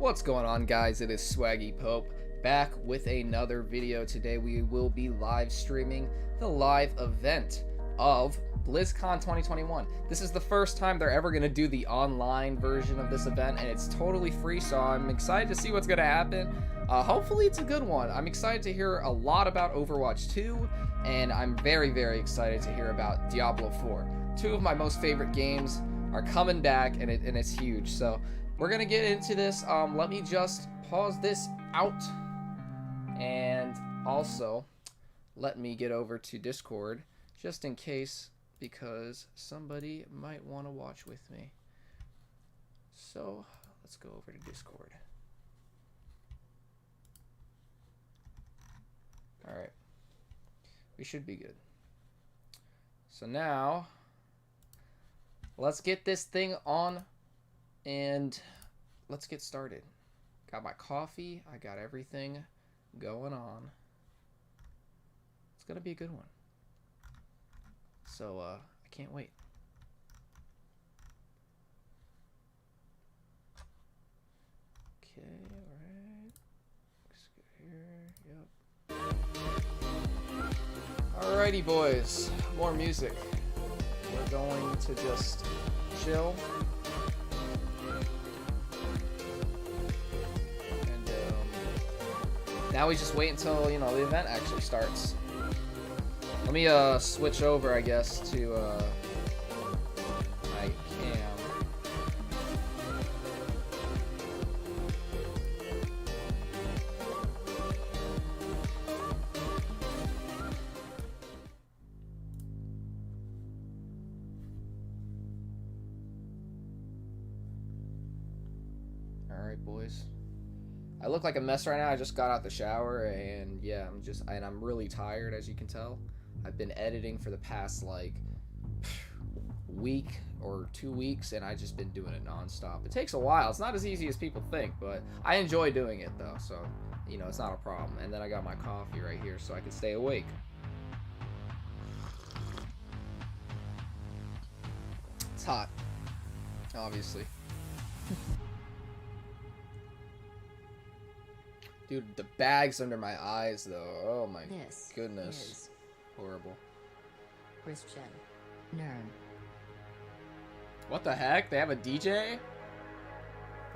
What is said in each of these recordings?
What's going on, guys? It is Swaggy Pope back with another video. Today we will be live streaming the live event of Blizzcon 2021. This is the first time they're ever going to do the online version of this event, and it's totally free, so I'm excited to see what's going to happen. Hopefully it's a good one. I'm excited to hear a lot about Overwatch 2, and I'm very, very excited to hear about Diablo 4. Two of my most favorite games are coming back, and it's huge. So we're gonna get into this. Let me just pause this out, and also let me get over to Discord just in case, because somebody might want to watch with me. So let's go over to Discord. All right, we should be good. So now let's get this thing on and let's get started. Got my coffee, I got everything going on. It's gonna be a good one. So I can't wait. Okay, alright. Let's go here. Yep. Alrighty, boys. More music. We're going to just chill. And now we just wait until, the event actually starts. Let me switch over, I guess, to my cam. Alright, boys. I look like a mess right now. I just got out the shower, and yeah, I'm really tired, as you can tell. I've been editing for the past week or 2 weeks, and I've just been doing it non-stop. It takes a while. It's not as easy as people think, but I enjoy doing it though, so it's not a problem. And then I got my coffee right here so I can stay awake. It's hot, obviously. Dude, the bag's under my eyes though. Oh my goodness. Horrible. Christian. Nern. What the heck? They have a DJ?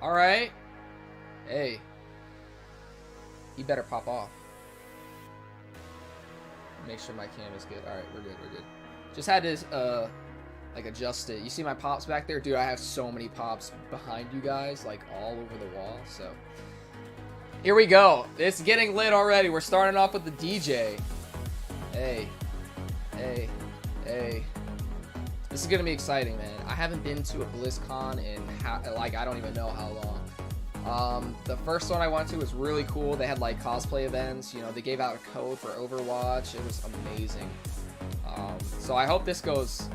Alright. Hey. You better pop off. Make sure my cam is good. Alright, we're good, we're good. Just had to adjust it. You see my pops back there? Dude, I have so many pops behind you guys, all over the wall, so. Here we go. It's getting lit already. We're starting off with the DJ. Hey. Hey. Hey. This is gonna be exciting, man. I haven't been to a BlizzCon in I don't even know how long. The first one I went to was really cool. They had cosplay events. They gave out a code for Overwatch. It was amazing. So I hope this goes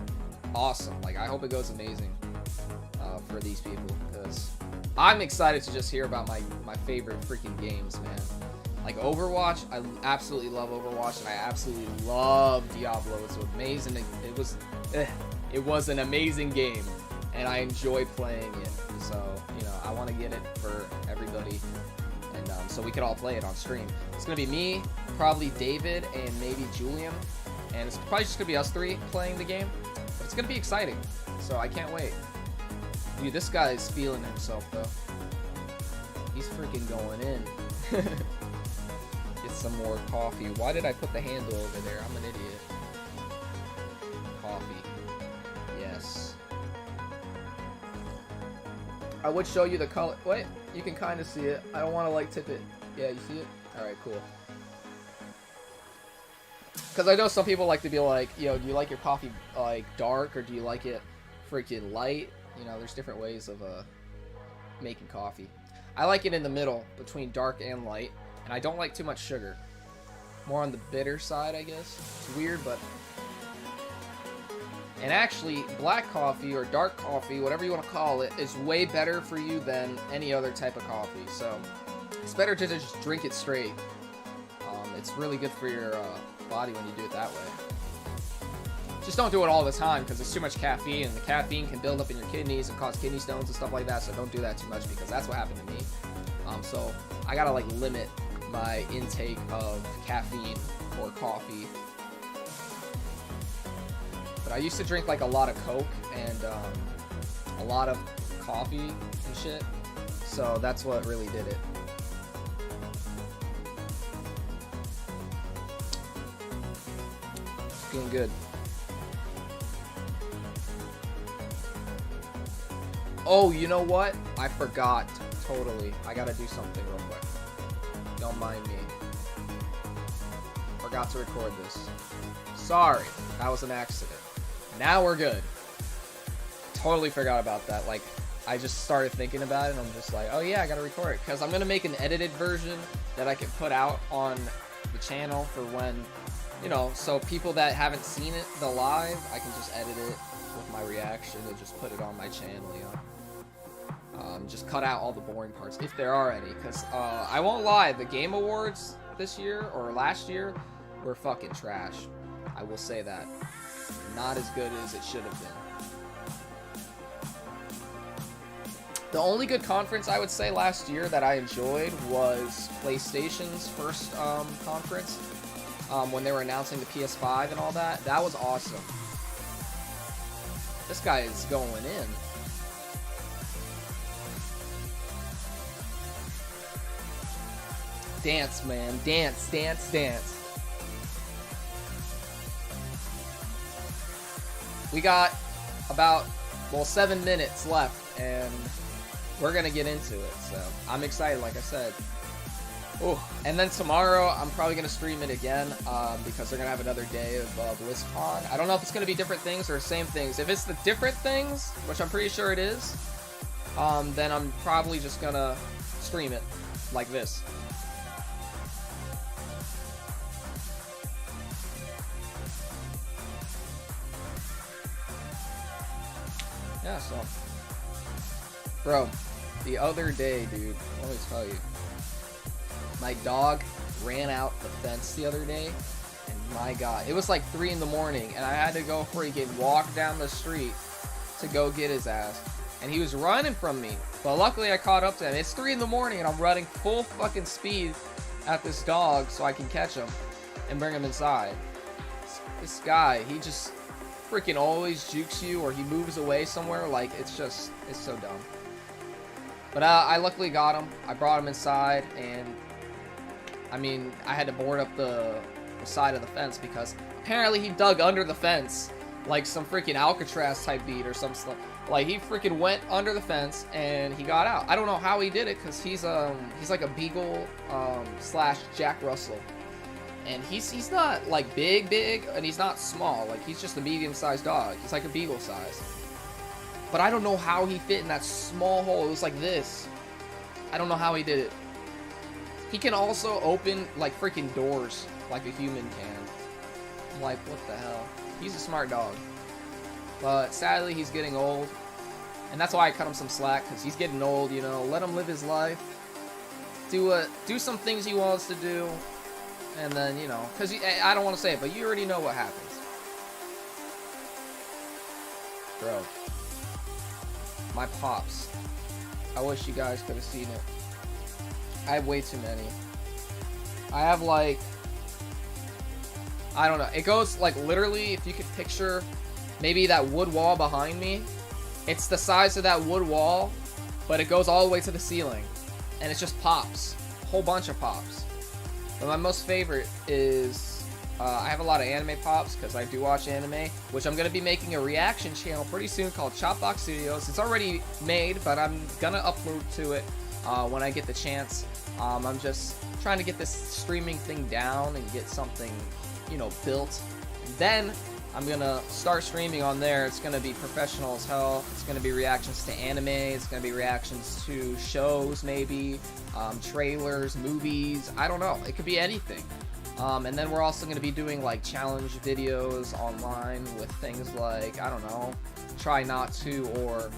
awesome. I hope it goes amazing for these people, because I'm excited to just hear about my favorite freaking games, man. Overwatch, I absolutely love Overwatch, and I absolutely love Diablo. It's amazing. It was an amazing game, and I enjoy playing it. So, I want to get it for everybody, and so we could all play it on stream. It's gonna be me, probably David, and maybe Julian, and it's probably just gonna be us three playing the game. But it's gonna be exciting, so I can't wait. Dude, this guy's feeling himself though. He's freaking going in. Get some more coffee. Why did I put the handle over there? I'm an idiot. Coffee. Yes. I would show you the color. Wait, you can kind of see it. I don't want to tip it. Yeah, you see it? Alright, cool. Because I know some people like to be do you like your coffee dark, or do you like it freaking light? There's different ways of making coffee. I like it in the middle, between dark and light. And I don't like too much sugar. More on the bitter side, I guess. It's weird, but. And actually, black coffee or dark coffee, whatever you want to call it, is way better for you than any other type of coffee. So it's better to just drink it straight. It's really good for your body when you do it that way. Just don't do it all the time because it's too much caffeine, and the caffeine can build up in your kidneys and cause kidney stones and stuff like that. So don't do that too much because that's what happened to me. So I gotta like limit my intake of caffeine or coffee. But I used to drink like a lot of Coke and a lot of coffee and shit. So that's what really did it. Feeling good. Oh, you know what? I forgot. Totally. I gotta do something real quick. Don't mind me. Forgot to record this. Sorry. That was an accident. Now we're good. Totally forgot about that. Like, I just started thinking about it and I'm just like, oh yeah, I gotta record it. Because I'm gonna make an edited version that I can put out on the channel for when, you know, so people that haven't seen it, the live, I can just edit it with my reaction and just put it on my channel, you know. Just cut out all the boring parts, if there are any, because I won't lie, the Game Awards this year, or last year, were fucking trash. I will say that. Not as good as it should have been. The only good conference I would say last year that I enjoyed was PlayStation's first conference, when they were announcing the PS5 and all that. That was awesome. This guy is going in. Dance, man. Dance, dance, dance. We got about, well, 7 minutes left, and we're gonna get into it, so I'm excited, like I said. Oh, and then tomorrow, I'm probably gonna stream it again, because they're gonna have another day of Blizzcon. I don't know if it's gonna be different things or same things. If it's the different things, which I'm pretty sure it is, then I'm probably just gonna stream it like this. Yeah, so, bro, the other day, dude, let me tell you, my dog ran out the fence the other day, and my god, it was like 3 in the morning, and I had to go freaking walk down the street to go get his ass, and he was running from me, but luckily I caught up to him. It's 3 in the morning, and I'm running full fucking speed at this dog so I can catch him and bring him inside. This guy, he just freaking always jukes you, or he moves away somewhere. Like, it's so dumb. But I luckily got him. I brought him inside, and I mean, I had to board up the side of the fence because apparently he dug under the fence like some freaking Alcatraz type beat or some stuff. Like, he freaking went under the fence and he got out. I don't know how he did it, because he's like a beagle slash Jack Russell. And he's not like big, and he's not small. Like, he's just a medium-sized dog. He's like a beagle size. But I don't know how he fit in that small hole. It was like this. I don't know how he did it. He can also open like freaking doors like a human can. I'm like, what the hell? He's a smart dog. But sadly, he's getting old. And that's why I cut him some slack, because he's getting old, you know. Let him live his life. Do some things he wants to do. And then, you know, because I don't want to say it, but you already know what happens. Bro. My pops. I wish you guys could have seen it. I have way too many. I have like, I don't know. It goes like literally, if you could picture maybe that wood wall behind me. It's the size of that wood wall, but it goes all the way to the ceiling. And it's just pops. A whole bunch of pops. But my most favorite is, I have a lot of anime pops, because I do watch anime, which I'm going to be making a reaction channel pretty soon called Chopbox Studios. It's already made, but I'm going to upload to it when I get the chance. I'm just trying to get this streaming thing down and get something, you know, built. And then I'm going to start streaming on there. It's going to be professional as hell. It's going to be reactions to anime. It's going to be reactions to shows, maybe. Trailers, movies, I don't know. It could be anything. And then we're also going to be doing like challenge videos online with things like, I don't know, try not to, or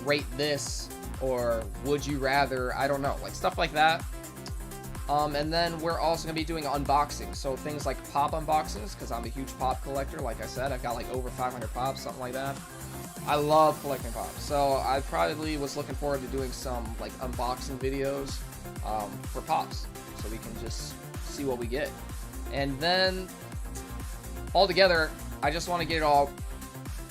rate this, or would you rather, I don't know, like stuff like that. And then we're also going to be doing unboxings, so things like pop unboxings, because I'm a huge pop collector. Like I said, I've got like over 500 pops, something like that. I love collecting pops. So I probably was looking forward to doing some like unboxing videos for pops, so we can just see what we get. And then altogether, I just want to get it all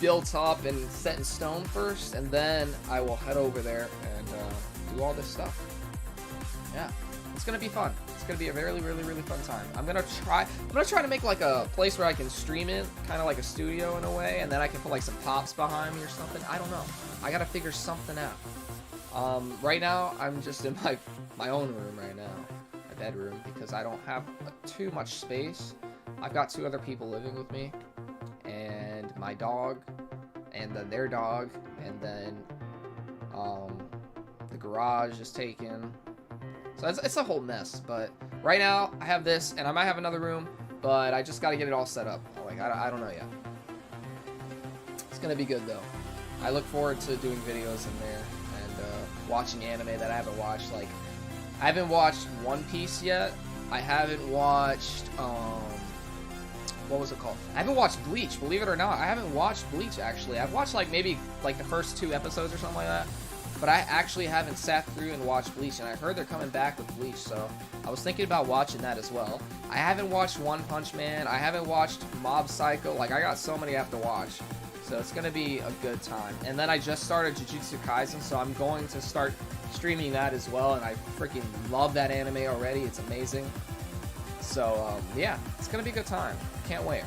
built up and set in stone first, and then I will head over there and do all this stuff. Yeah, it's gonna be fun. It's gonna be a really, really, really fun time. I'm gonna try to make like a place where I can stream it, kind of like a studio in a way, and then I can put like some pops behind me or something. I don't know. I gotta figure something out. Right now, I'm just in my own room right now, my bedroom, because I don't have too much space. I've got 2 other people living with me, and my dog, and then their dog, and then the garage is taken. So it's a whole mess. But right now I have this, and I might have another room, but I just got to get it all set up. Like I don't know yet. It's gonna be good though. I look forward to doing videos in there and watching anime that I haven't watched. Like I haven't watched One Piece yet. I haven't watched what was it called? I haven't watched Bleach, believe it or not. I haven't watched Bleach, actually. I've watched, like, maybe, like, the first 2 episodes or something like that. But I actually haven't sat through and watched Bleach, and I heard they're coming back with Bleach, so I was thinking about watching that as well. I haven't watched One Punch Man. I haven't watched Mob Psycho. Like, I got so many I have to watch. So it's going to be a good time. And then I just started Jujutsu Kaisen, so I'm going to start streaming that as well, and I freaking love that anime already. It's amazing. So, yeah, it's going to be a good time. Can't wait.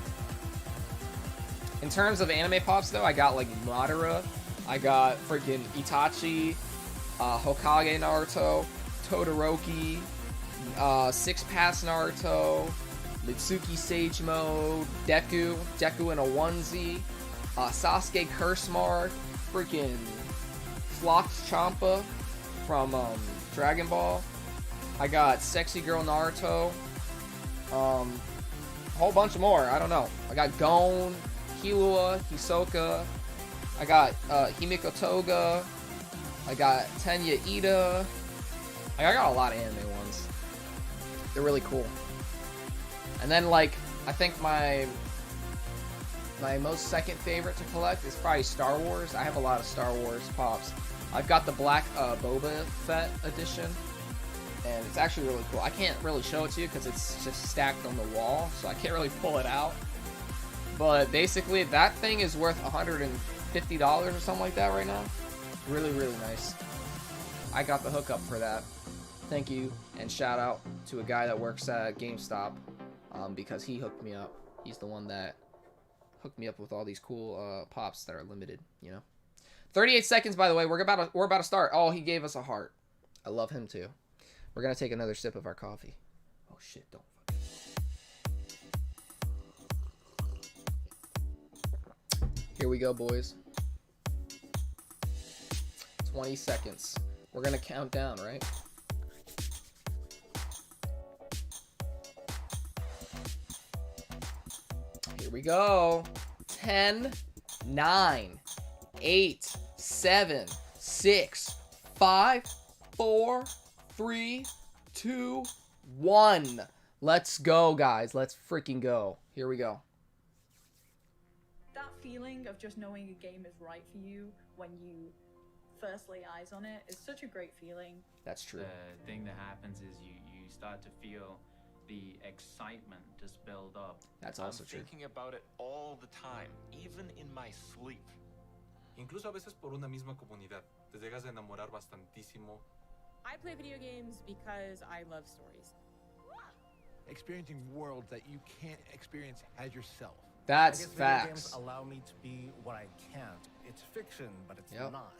In terms of anime pops, though, I got, like, Madara. I got freaking Itachi, Hokage Naruto, Todoroki, 6-Pass Naruto, Mitsuki Sage Mode, Deku in a onesie, Sasuke Curse Mark, freaking Flocked Champa from Dragon Ball. I got Sexy Girl Naruto, a whole bunch more. I don't know. I got Gon, Killua, Hisoka. I got Himiko Toga. I got Tenya Ida. I got a lot of anime ones. They're really cool. And then, like, I think my most second favorite to collect is probably Star Wars. I have a lot of Star Wars pops. I've got the black Boba Fett edition, and it's actually really cool. I can't really show it to you because it's just stacked on the wall, so I can't really pull it out. But basically, that thing is worth $150 or something like that right now. Really, really nice. I got the hookup for that. Thank you, and shout out to a guy that works at GameStop, because he hooked me up. He's the one that hooked me up with all these cool pops that are limited, you know. 38 seconds, by the way. We're about to start. Oh, he gave us a heart. I love him too. We're gonna take another sip of our coffee. Oh shit! Don't. Here we go, boys. 20 seconds. We're gonna count down, right? Here we go. 10, 9, 8, 7, 6, 5, 4, 3, 2, 1. Let's go, guys. Let's freaking go. Here we go. That feeling of just knowing a game is right for you when you first lay eyes on it is such a great feeling. That's true. The thing that happens is you start to feel the excitement just build up. That's also I'm true. thinking about it all the time, even in my sleep. Incluso a veces por una misma comunidad. Te llegas a enamorar bastantísimo. I play video games because I love stories. Experiencing worlds that you can't experience as yourself. That's I guess facts. Video games allow me to be what I can't. It's fiction, but it's Yep. not.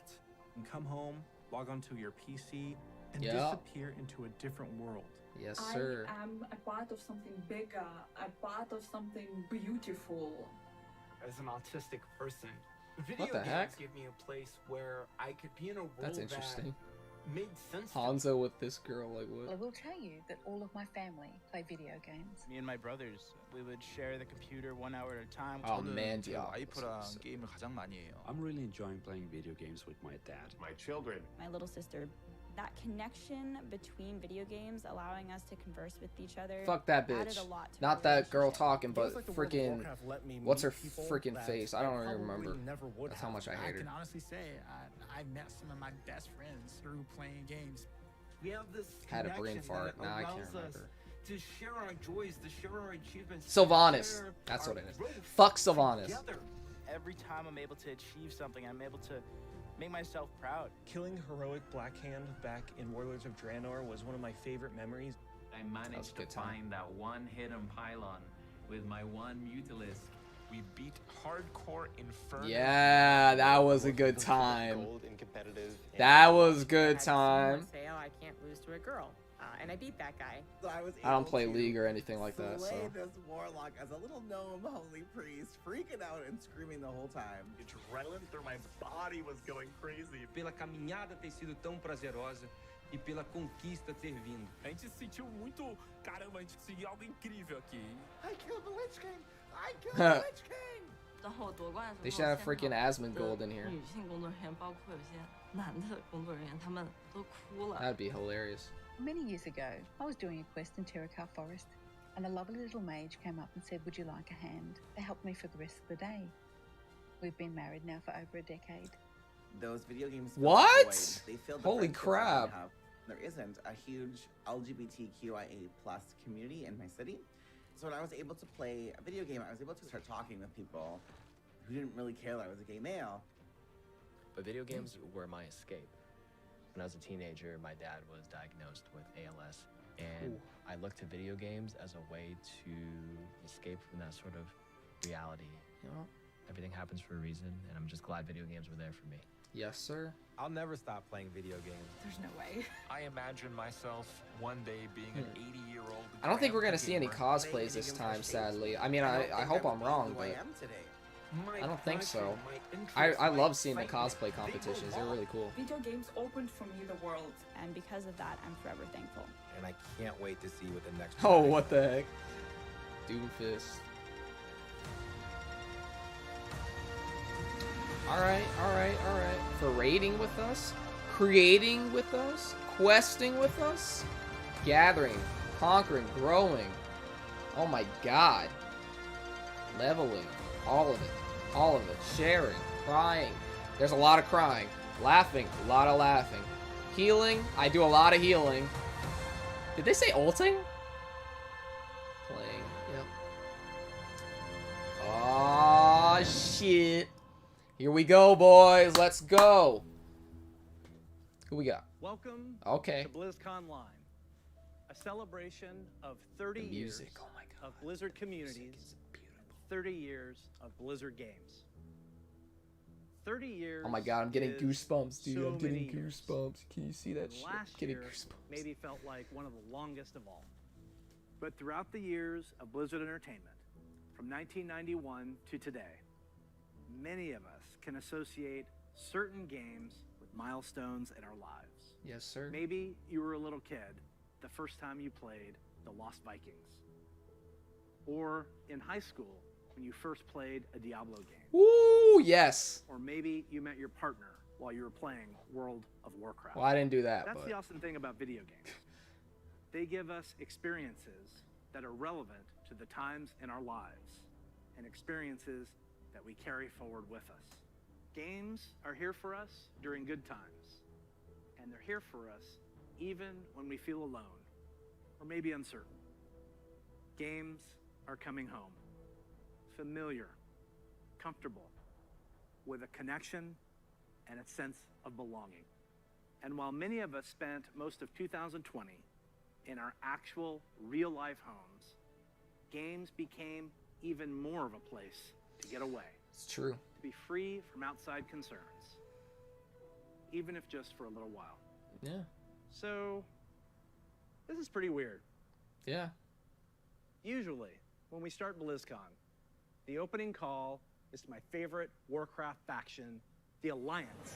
And come home, log onto your PC, and Yep. disappear into a different world. Yes, sir. I am a part of something bigger, a part of something beautiful. As an autistic person, video What the games heck? give me a place where I could be in a world That's interesting. that made sense to me. Hanzo with this girl, like I what? will tell you that all of my family play video games. Me and my brothers, we would share the computer 1 hour at a time. Oh man, 제가 yeah. 와이프랑 게임을 가장 많이 해요. I'm really enjoying playing video games with my dad. My children. My little sister that connection between video games, allowing us to converse with each other. Fuck that added bitch. a lot to Not our that girl relationship. talking, but Games like the World of freaking. Warcraft let me What's her meet people freaking that face? I don't probably remember. never would That's how much I I hate her. can honestly say I met some of my best friends through playing games. We have this Had a brain connection fart. that Now I can't allows us remember. to share our joys, to share our achievements. to Sylvanas. share That's our what it is. growth Fuck Sylvanas. together. Every time I'm able to achieve something, I'm able to make myself proud. Killing heroic Blackhand back in Warlords of Draenor was one of my favorite memories. I managed to find that one hidden pylon with my one Mutalisk. We beat hardcore Inferno. Yeah, that was a good time. Gold in competitive. That was good I had someone time. say, "Oh, I can't lose to a girl," and I beat that guy. So I was I don't able play to League or anything like that, slay so. this warlock as a little gnome holy priest, freaking out and screaming the whole time. Adrenaline through my body was going crazy. Pela caminhada ter sido tão prazerosa e pela conquista ter vindo. A gente se sentiu muito, caramba, a gente conseguiu algo incrível aqui. I killed the Lich King! I killed the Lich King! They should have freaking Asmund Gold in here. 女性工作人员，包括有些男的工作人员，他们都哭了。 That'd be hilarious. Many years ago, I was doing a quest in Terracar Forest, and a lovely little mage came up and said, "Would you like a hand?" They helped me for the rest of the day. We've been married now for over a decade. Those video games. fill What? the void. They fill the Holy friendships that I crap. have. There isn't a huge LGBTQIA+ community in my city. So when I was able to play a video game, I was able to start talking with people who didn't really care that I was a gay male. But video games were my escape. When I was a teenager, my dad was diagnosed with ALS, and I looked to video games as a way to escape from that sort of reality. You know? Everything happens for a reason, and I'm just glad video games were there for me. Yes, sir. I'll never stop playing video games. There's no way. I imagine myself one day being an 80-year-old. I don't think we're gonna see any cosplays this time, sadly. I mean, I hope I'm wrong, but I don't think so. I love seeing the cosplay competitions. They're really cool. Video games opened for me the world. And because of that, I'm forever thankful. And I can't wait to see what the next. Oh, what the heck? Doomfist. Alright. For raiding with us, creating with us, questing with us, gathering, conquering, growing. Oh my god. Leveling. All of it. Sharing, crying. There's a lot of crying. Laughing, a lot of laughing. Healing, I do a lot of healing. Did they say ulting? Playing, yep. Aw, shit. Here we go, boys. Let's go. Who we got? Welcome Okay. to Blizzcon Live, a celebration of 30 The years music, oh my God. of Blizzard communities, 30 years of Blizzard games. 30 years. Oh my god, I'm getting is goosebumps, dude. so I'm getting many years. goosebumps. Can you see that And shit? last Getting year goosebumps. maybe felt like one of the longest of all. But throughout the years of Blizzard Entertainment, from 1991 to today, many of us can associate certain games with milestones in our lives. Yes, sir. Maybe you were a little kid the first time you played The Lost Vikings. Or in high school when you first played a Diablo game. Woo, yes. Or maybe you met your partner while you were playing World of Warcraft. Well, I didn't do that, That's but the awesome thing about video games. They give us experiences that are relevant to the times in our lives and experiences that we carry forward with us. Games are here for us during good times, and they're here for us even when we feel alone or maybe uncertain. Games are coming home, familiar, comfortable, with a connection and a sense of belonging. And while many of us spent most of 2020 in our actual real-life homes, games became even more of a place to get away. It's true. To be free from outside concerns, even if just for a little while. Yeah. So, this is pretty weird. Yeah. Usually, when we start BlizzCon, the opening call is to my favorite Warcraft faction, the Alliance.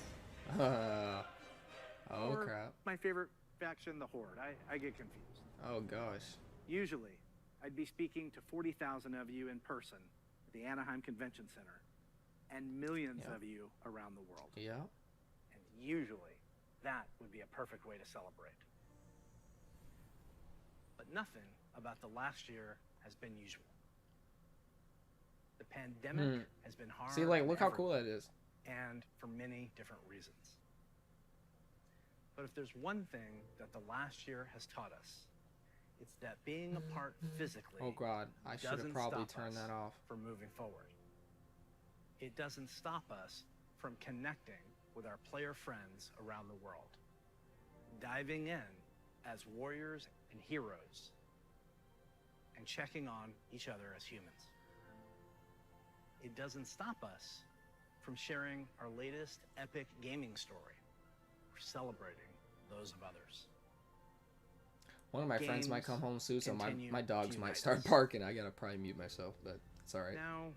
Oh, or crap. my favorite faction, the Horde. I get confused. Oh, gosh. Usually, I'd be speaking to 40,000 of you in person at the Anaheim Convention Center and millions of you around the world. Yeah. And usually, that would be a perfect way to celebrate. But nothing about the last year has been usual. The pandemic has been hard. See, like, on look how cool everyone, that is. and for many different reasons. But if there's one thing that the last year has taught us, it's that being apart physically Oh god, I should have doesn't probably stop turned us that off. from moving forward. It doesn't stop us from connecting with our player friends around the world, diving in as warriors and heroes, and checking on each other as humans. It doesn't stop us from sharing our latest epic gaming story or celebrating those of others. One of my friends might Games come home soon, so continue my dogs to might unite start us. barking. I gotta probably mute myself, but it's alright. Now,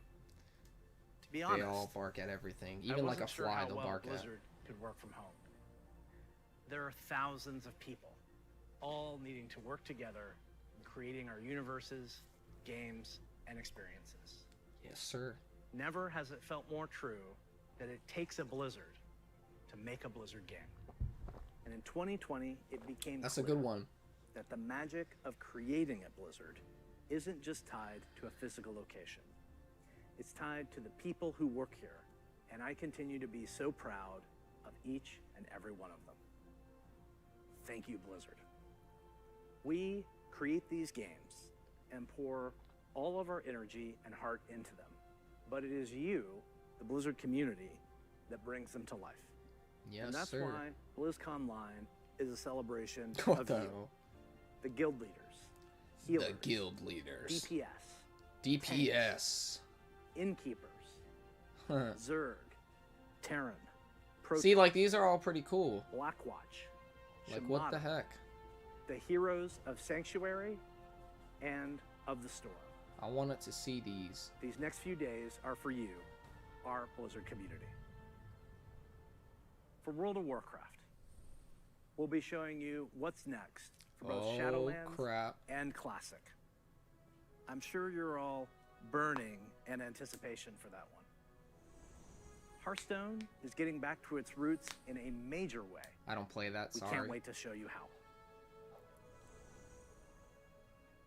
to be They honest, all bark at everything. I Even like a wasn't sure fly, how they'll well bark at. Blizzard could work from home. There are thousands of people, all needing to work together in creating our universes, games, and experiences. Yes, sir. Never has it felt more true that it takes a Blizzard to make a Blizzard game. And in 2020, it became That's a clear good one. that the magic of creating a Blizzard isn't just tied to a physical location. It's tied to the people who work here, and I continue to be so proud of each and every one of them. Thank you, Blizzard. We create these games and pour all of our energy and heart into them, but it is you, the Blizzard community, that brings them to life. Yes, and that's sir. why BlizzCon Line is a celebration What of the you, hell? the guild leaders, healers, The guild leaders. DPS, DPS. innkeepers, Huh. Zerg, Terran, See, like, these are all pretty cool. Blackwatch, Like, what the Shimada, heck? the heroes of Sanctuary and of the Storm. I wanted to see these. These next few days are for you, our Blizzard community. For World of Warcraft, we'll be showing you what's next for both Oh, Shadowlands crap. and Classic. I'm sure you're all burning in anticipation for that one. Hearthstone is getting back to its roots in a major way. I don't play that, We sorry. can't wait to show you how.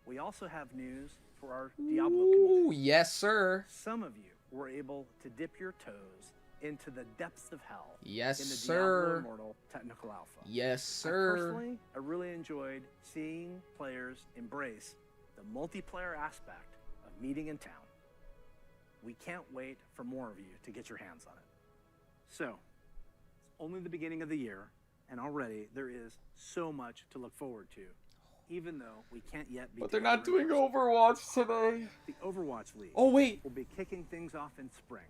We also have news for our Diablo community. Ooh, yes, sir. Some of you were able to dip your toes into the depths of hell Yes, in the sir. Diablo Immortal Technical Alpha. Yes, sir. I really enjoyed seeing players embrace the multiplayer aspect of meeting in town. We can't wait for more of you to get your hands on it. So, it's only the beginning of the year, and already there is so much to look forward to, even though we can't yet be But they're not doing together in Overwatch today. the Overwatch League. Oh, wait. Will be kicking things off in spring.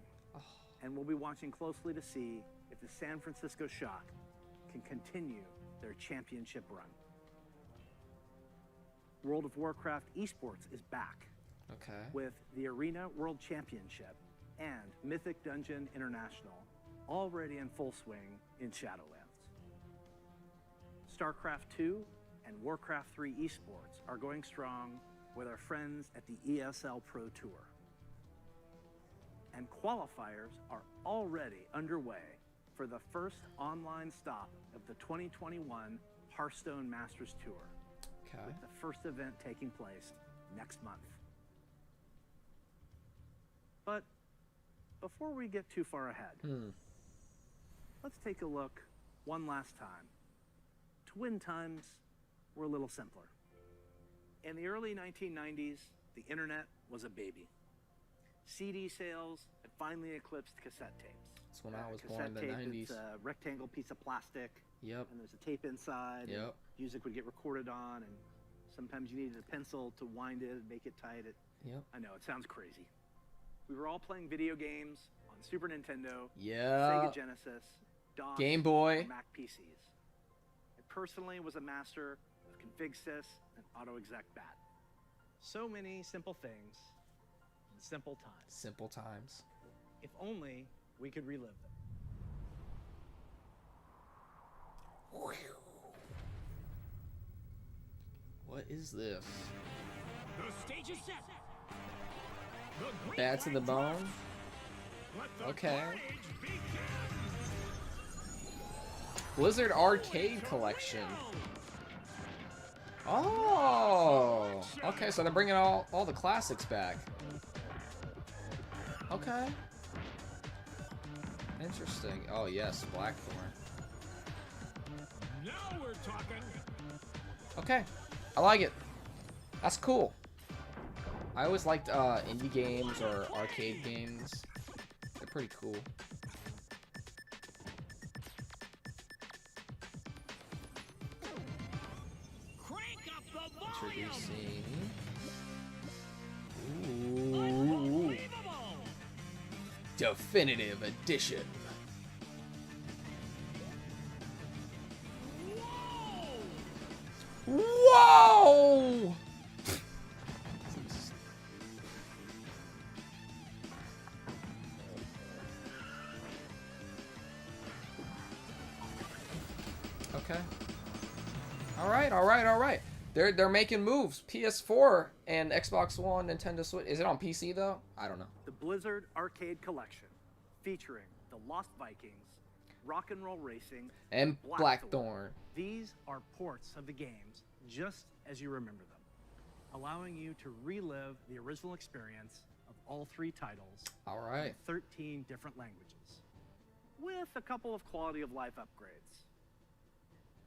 And we'll be watching closely to see if the San Francisco Shock can continue their championship run. World of Warcraft esports is back Okay. with the Arena World Championship and Mythic Dungeon International already in full swing in Shadowlands. StarCraft 2 and Warcraft 3 esports are going strong with our friends at the ESL Pro Tour. And qualifiers are already underway for the first online stop of the 2021 Hearthstone Masters Tour, Okay. with the first event taking place next month. But before we get too far ahead, let's take a look one last time to when times were a little simpler. In the early 1990s, the internet was a baby. CD sales had finally eclipsed cassette tapes. That's when I was born in the cassette tape, 90s. It's a rectangle piece of plastic. Yep. And there's a tape inside. and Yep. Music would get recorded on, and sometimes you needed a pencil to wind it and make it tight. Yep. I know, it sounds crazy. We were all playing video games on Super Nintendo, Yeah. Sega Genesis, DOS, Game Boy. and Mac PCs. I personally was a master of config sys and auto-exec bat. So many simple things in simple times. Simple times. If only we could relive them. What is this? The stage is set. The great Bad to the white bone? dwarf. Let the Okay. carnage begin. Blizzard Arcade Collection. Oh, okay, so they're bringing all the classics back. Okay. Interesting. Oh yes, Blackthorn. Now we're talking. Okay, I like it. That's cool. I always liked indie games or arcade games. They're pretty cool. Introducing. Ooh. Definitive Edition. Whoa! Okay. All right. They're making moves. PS4 and Xbox One, Nintendo Switch. Is it on PC though? I don't know. The Blizzard Arcade Collection, featuring the Lost Vikings, Rock and Roll Racing, And Blackthorn. These are ports of the games just as you remember them, allowing you to relive the original experience of all three titles. All right. In 13 different languages, with a couple of quality of life upgrades.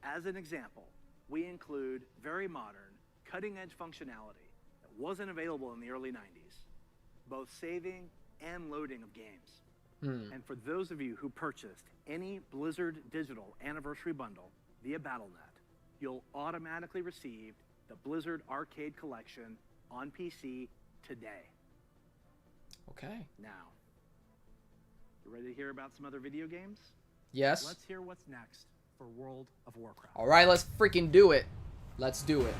As an example, we include very modern, cutting-edge functionality that wasn't available in the early 90s, both saving and loading of games. And for those of you who purchased any Blizzard Digital Anniversary Bundle via Battle.net, you'll automatically receive the Blizzard Arcade Collection on PC today. Okay. Now, you ready to hear about some other video games? Yes. Let's hear what's next for World of Warcraft. All right, let's freaking do it. Let's do it.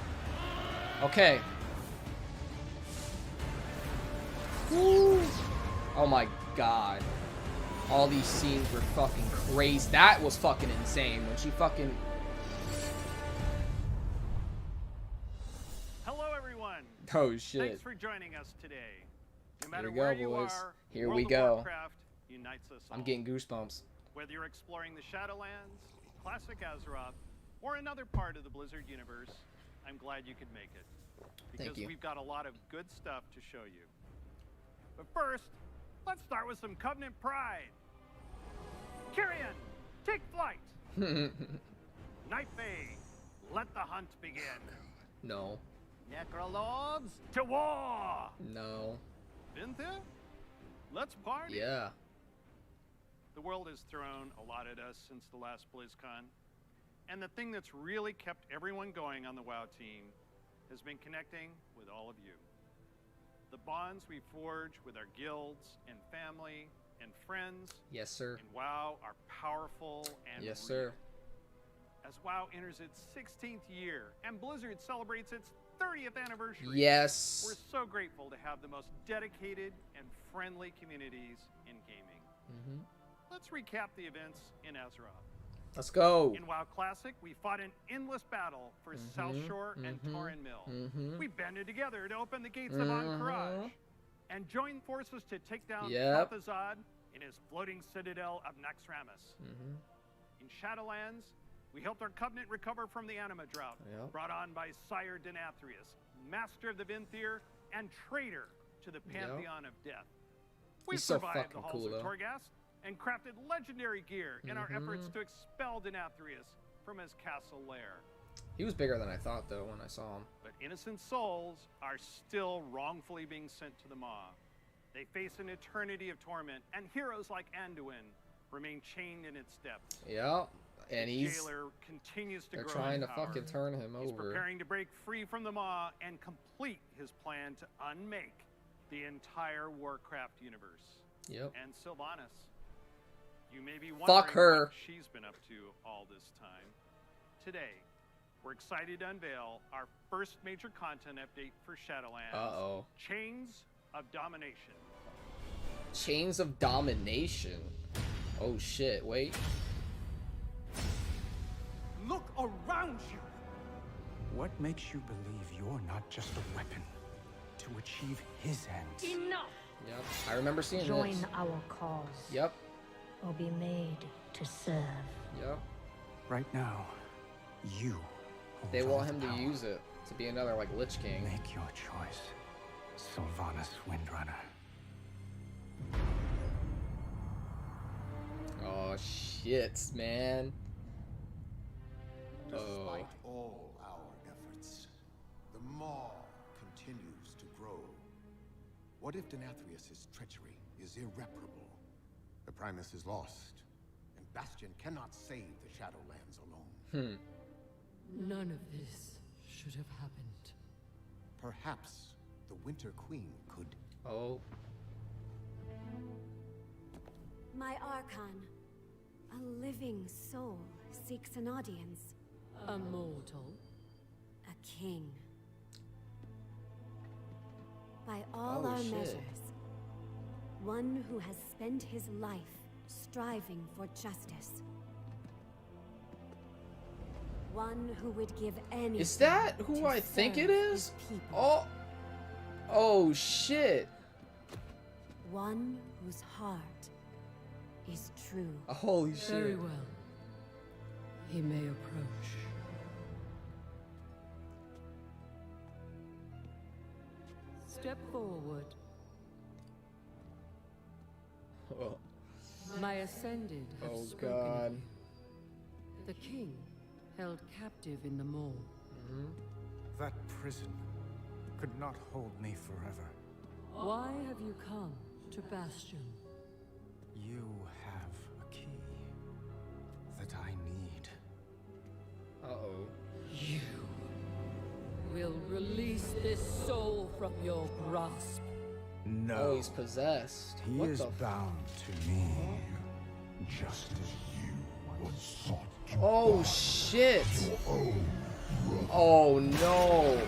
Okay. Woo. Oh my god. All these scenes were fucking crazy. That was fucking insane when she fucking... Hello, everyone. Oh, shit. Thanks for joining us today. No matter Here we go, where you boys. are, Here World we of go. Warcraft unites us all. I'm getting goosebumps. Whether you're exploring the Shadowlands, classic Azeroth, or another part of the Blizzard universe, I'm glad you could make it. Because Thank you. we've got a lot of good stuff to show you. But first, let's start with some Covenant Pride. Kyrian, take flight. Night Fae, let the hunt begin. No. Necrolords, to war. No. Vinthia, let's party. Yeah. The world has thrown a lot at us since the last BlizzCon, and the thing that's really kept everyone going on the WoW team has been connecting with all of you. The bonds we forge with our guilds and family and friends Yes, sir. in WoW are powerful and Yes, real. sir. As WoW enters its 16th year and Blizzard celebrates its 30th anniversary, Yes. we're so grateful to have the most dedicated and friendly communities in gaming. Mm-hmm. Let's recap the events in Azeroth. Let's go. In WoW Classic, we fought an endless battle for South Shore and Tauren Mill. We banded together to open the gates of Ankh-Raj and joined forces to take down Yep. Kel'Thuzad in his floating citadel of Naxxramas. In Shadowlands, we helped our Covenant recover from the Anima drought, Yep. brought on by Sire Denathrius, master of the Vinthier and traitor to the Pantheon of Death. We He's so survived fucking the halls cool, of though. Torghast and crafted legendary gear in our efforts to expel Denathrius from his castle lair. He was bigger than I thought, though, when I saw him. But innocent souls are still wrongfully being sent to the Maw. They face an eternity of torment, and heroes like Anduin remain chained in its depths. Yeah, and The he's... jailer continues to They're grow trying in to power. fucking turn him He's over. preparing to break free from the Maw and complete his plan to unmake the entire Warcraft universe. Yep. And Sylvanas. You may be wondering Fuck her. what she's been up to all this time. Today, we're excited to unveil our first major content update for Shadowlands. Uh-oh. Chains of Domination. Chains of Domination. Oh, shit. Wait. Look around you. What makes you believe you're not just a weapon to achieve his ends? Enough. Yep. I remember seeing Join this. our cause. Yep. Or be made to serve. Yep. Right now, you. They hold all want him the to power. use it to be another like Lich King. Make your choice, Sylvanas Windrunner. Oh shit, man. Despite all our efforts, the Maw continues to grow. What if Denathrius' treachery is irreparable? The Primus is lost, and Bastion cannot save the Shadowlands alone. None of this should have happened. Perhaps the Winter Queen could... Oh. My Archon, a living soul, seeks an audience. A mortal? A king. By all Oh, our shit. measures, one who has spent his life striving for justice. One who would give anything. Is that who to I think it serve is? his people. Oh. Oh shit. One whose heart is true. Holy shit. Very well. He may approach. Step forward. Oh, My Ascended have oh spoken god. of you. The king held captive in the Maw. That prison could not hold me forever. Why have you come to Bastion? You have a key that I need. Uh-oh. You will release this soul from your grasp. No. Oh, he's possessed. He What is the bound to me, just as you was sought to. Oh shit. Oh no.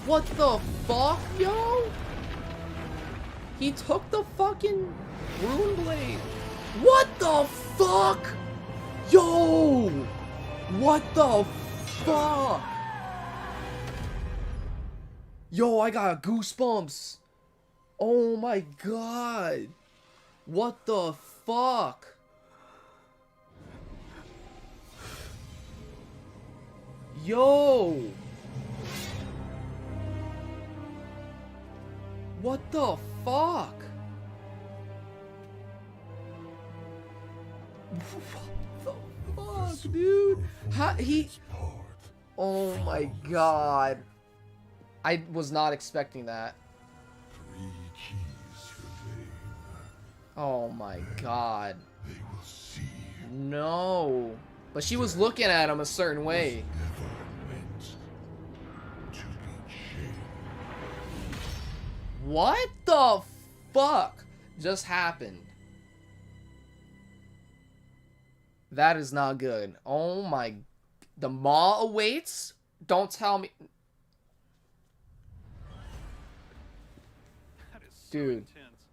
What the fuck, yo? He took the fucking rune blade. What the fuck? Yo! What the fuck? Yo, I got goosebumps. Oh my god. What the fuck? Yo! What the fuck? What the fuck, dude? How he... Oh my god. I was not expecting that. Oh my god. No. But she was looking at him a certain way. What the fuck just happened? That is not good. Oh my... The Maw awaits? Don't tell me... That is so Dude. intense.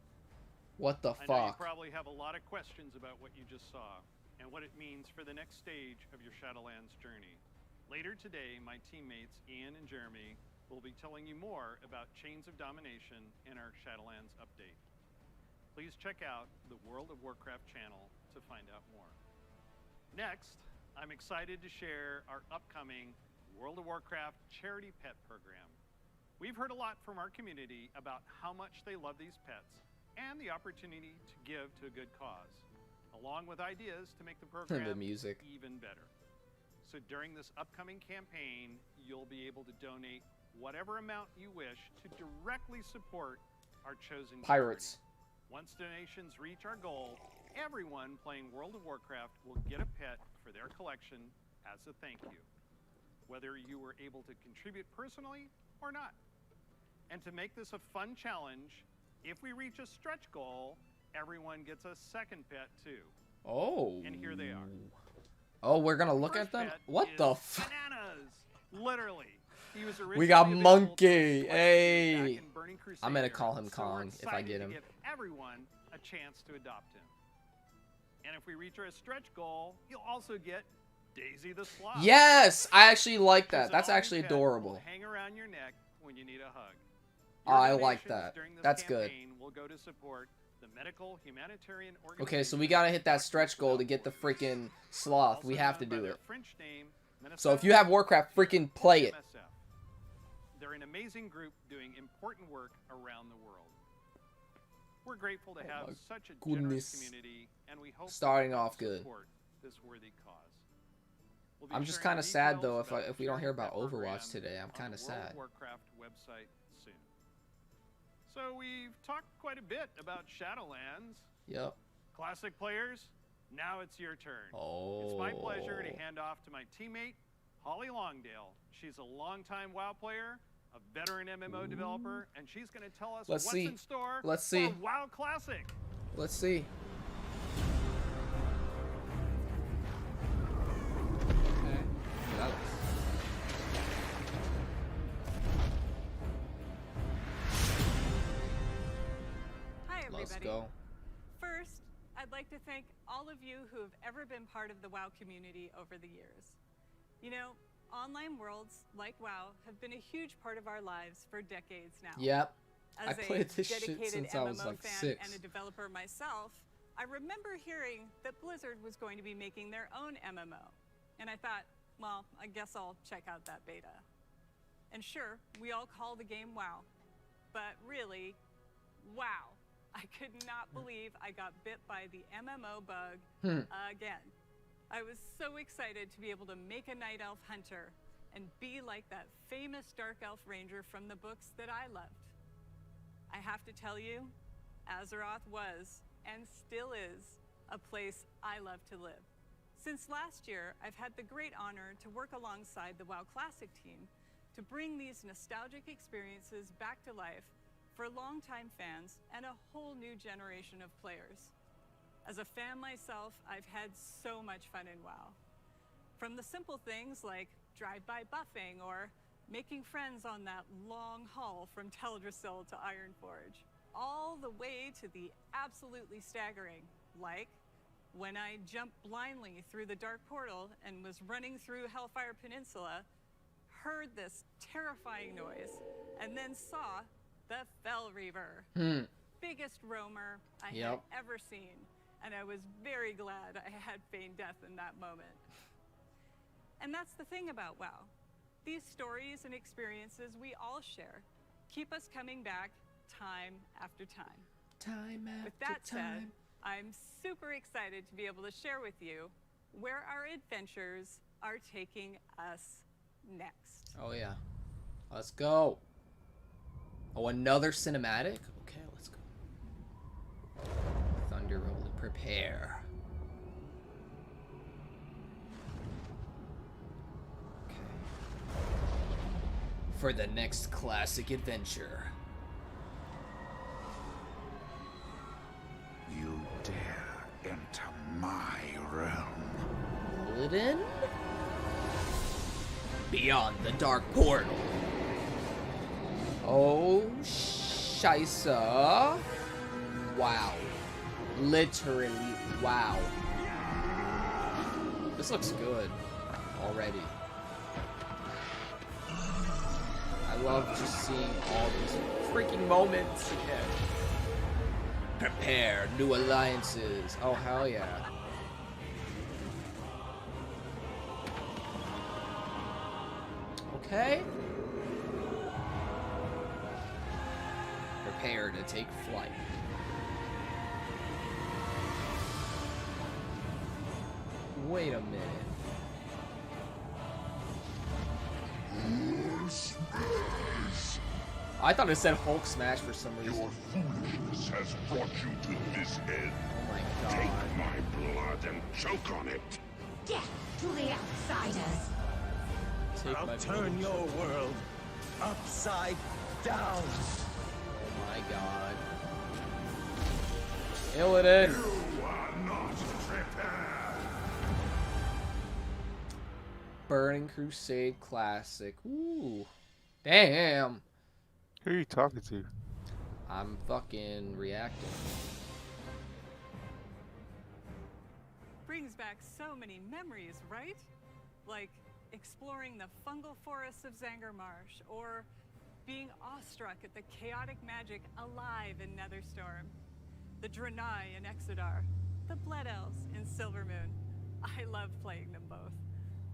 What the I know you fuck? probably have a lot of questions about what you just saw and what it means for the next stage of your Shadowlands journey. Later today, my teammates Ian and Jeremy will be telling you more about Chains of Domination in our Shadowlands update. Please check out the World of Warcraft channel to find out more. Next, I'm excited to share our upcoming World of Warcraft charity pet program. We've heard a lot from our community about how much they love these pets and the opportunity to give to a good cause, along with ideas to make the program The music. even better. So during this upcoming campaign, you'll be able to donate whatever amount you wish to directly support our chosen Pirates. charity. Once donations reach our goal, everyone playing World of Warcraft will get a pet for their collection as a thank you, whether you were able to contribute personally or not. And to make this a fun challenge, if we reach a stretch goal, everyone gets a second pet too. Oh. And here they are. Oh, we're gonna look at First them? pet What is the f- Bananas! Literally. He was We got originally available Monkey. to back Hey. in Burning I'm gonna Crusade call him era, so we're Kong if I excited get to him. give everyone a chance to adopt him. And if we reach our stretch goal, you'll also get Daisy the Sloth. Yes! I actually like that. Who's That's an actually pet who will adorable. Hang around your neck when you need a hug. Oh, I like Donations that. during this That's good. campaign will go to support the medical humanitarian Okay, so we gotta hit that stretch goal to get the freaking sloth. We have to do it. French name, So if you have Warcraft, freaking play it. MSF. They're an amazing group doing important work around the world. We're grateful to have such a generous community, and we hope Starting off good. support this worthy cause. We'll be I'm just sharing kind of sad though details about if we don't hear about that program Overwatch today. I'm on kind of the World sad. of Warcraft website soon. So we've talked quite a bit about Shadowlands. Yep. Classic players, now it's your turn. Oh. It's my pleasure to hand off to my teammate, Holly Longdale. She's a longtime WoW player, a veteran MMO developer, and she's going to tell us Let's what's see. in store Let's see. for WoW Classic. Let's see. Okay. That looks... Hi, everybody. Let's go. First, I'd like to thank all of you who have ever been part of the WoW community over the years. You know, online worlds like WoW have been a huge part of our lives for decades now. Yep. As I played this a shit dedicated since I was MMO like fan 6. and a developer myself, I remember hearing that Blizzard was going to be making their own MMO. And I thought, well, I guess I'll check out that beta. And sure, we all call the game WoW. But really, wow. I could not believe I got bit by the MMO bug again. I was so excited to be able to make a Night Elf Hunter and be like that famous Dark Elf Ranger from the books that I loved. I have to tell you, Azeroth was, and still is, a place I love to live. Since last year, I've had the great honor to work alongside the WoW Classic team to bring these nostalgic experiences back to life for longtime fans and a whole new generation of players. As a fan myself, I've had so much fun in WoW. From the simple things like drive-by buffing or making friends on that long haul from Teldrassil to Ironforge, all the way to the absolutely staggering, like when I jumped blindly through the Dark Portal and was running through Hellfire Peninsula, heard this terrifying noise, and then saw the Fell Reaver. Biggest roamer I had ever seen, and I was very glad I had feigned death in that moment. And that's the thing about WoW. These stories and experiences we all share keep us coming back time after time. Time after With that time. said, I'm super excited to be able to share with you where our adventures are taking us next. Oh yeah. Let's go. Oh, another cinematic? Okay, let's go. Thunder rolling. Prepare. Okay. For the next classic adventure. You dare enter my realm. Illidan? Beyond the Dark Portal. Oh, Scheisse. Wow. Literally, wow. This looks good already. I love just seeing all these freaking moments again. Prepare new alliances. Oh, hell yeah. Okay. Prepare to take flight. Wait a minute. I thought it said Hulk Smash for some reason. Your foolishness has brought you to this end. Oh my god. Take my blood and choke on it. Death to the outsiders. I'll turn your world upside down. Oh my god. Illidan. You are not prepared. Burning Crusade Classic. Ooh. Damn. Who are you talking to? I'm fucking reacting. Brings back so many memories, right? Like exploring the fungal forests of Zangarmarsh, or being awestruck at the chaotic magic alive in Netherstorm. the Draenei in Exodar, the Blood Elves in Silvermoon. I love playing them both.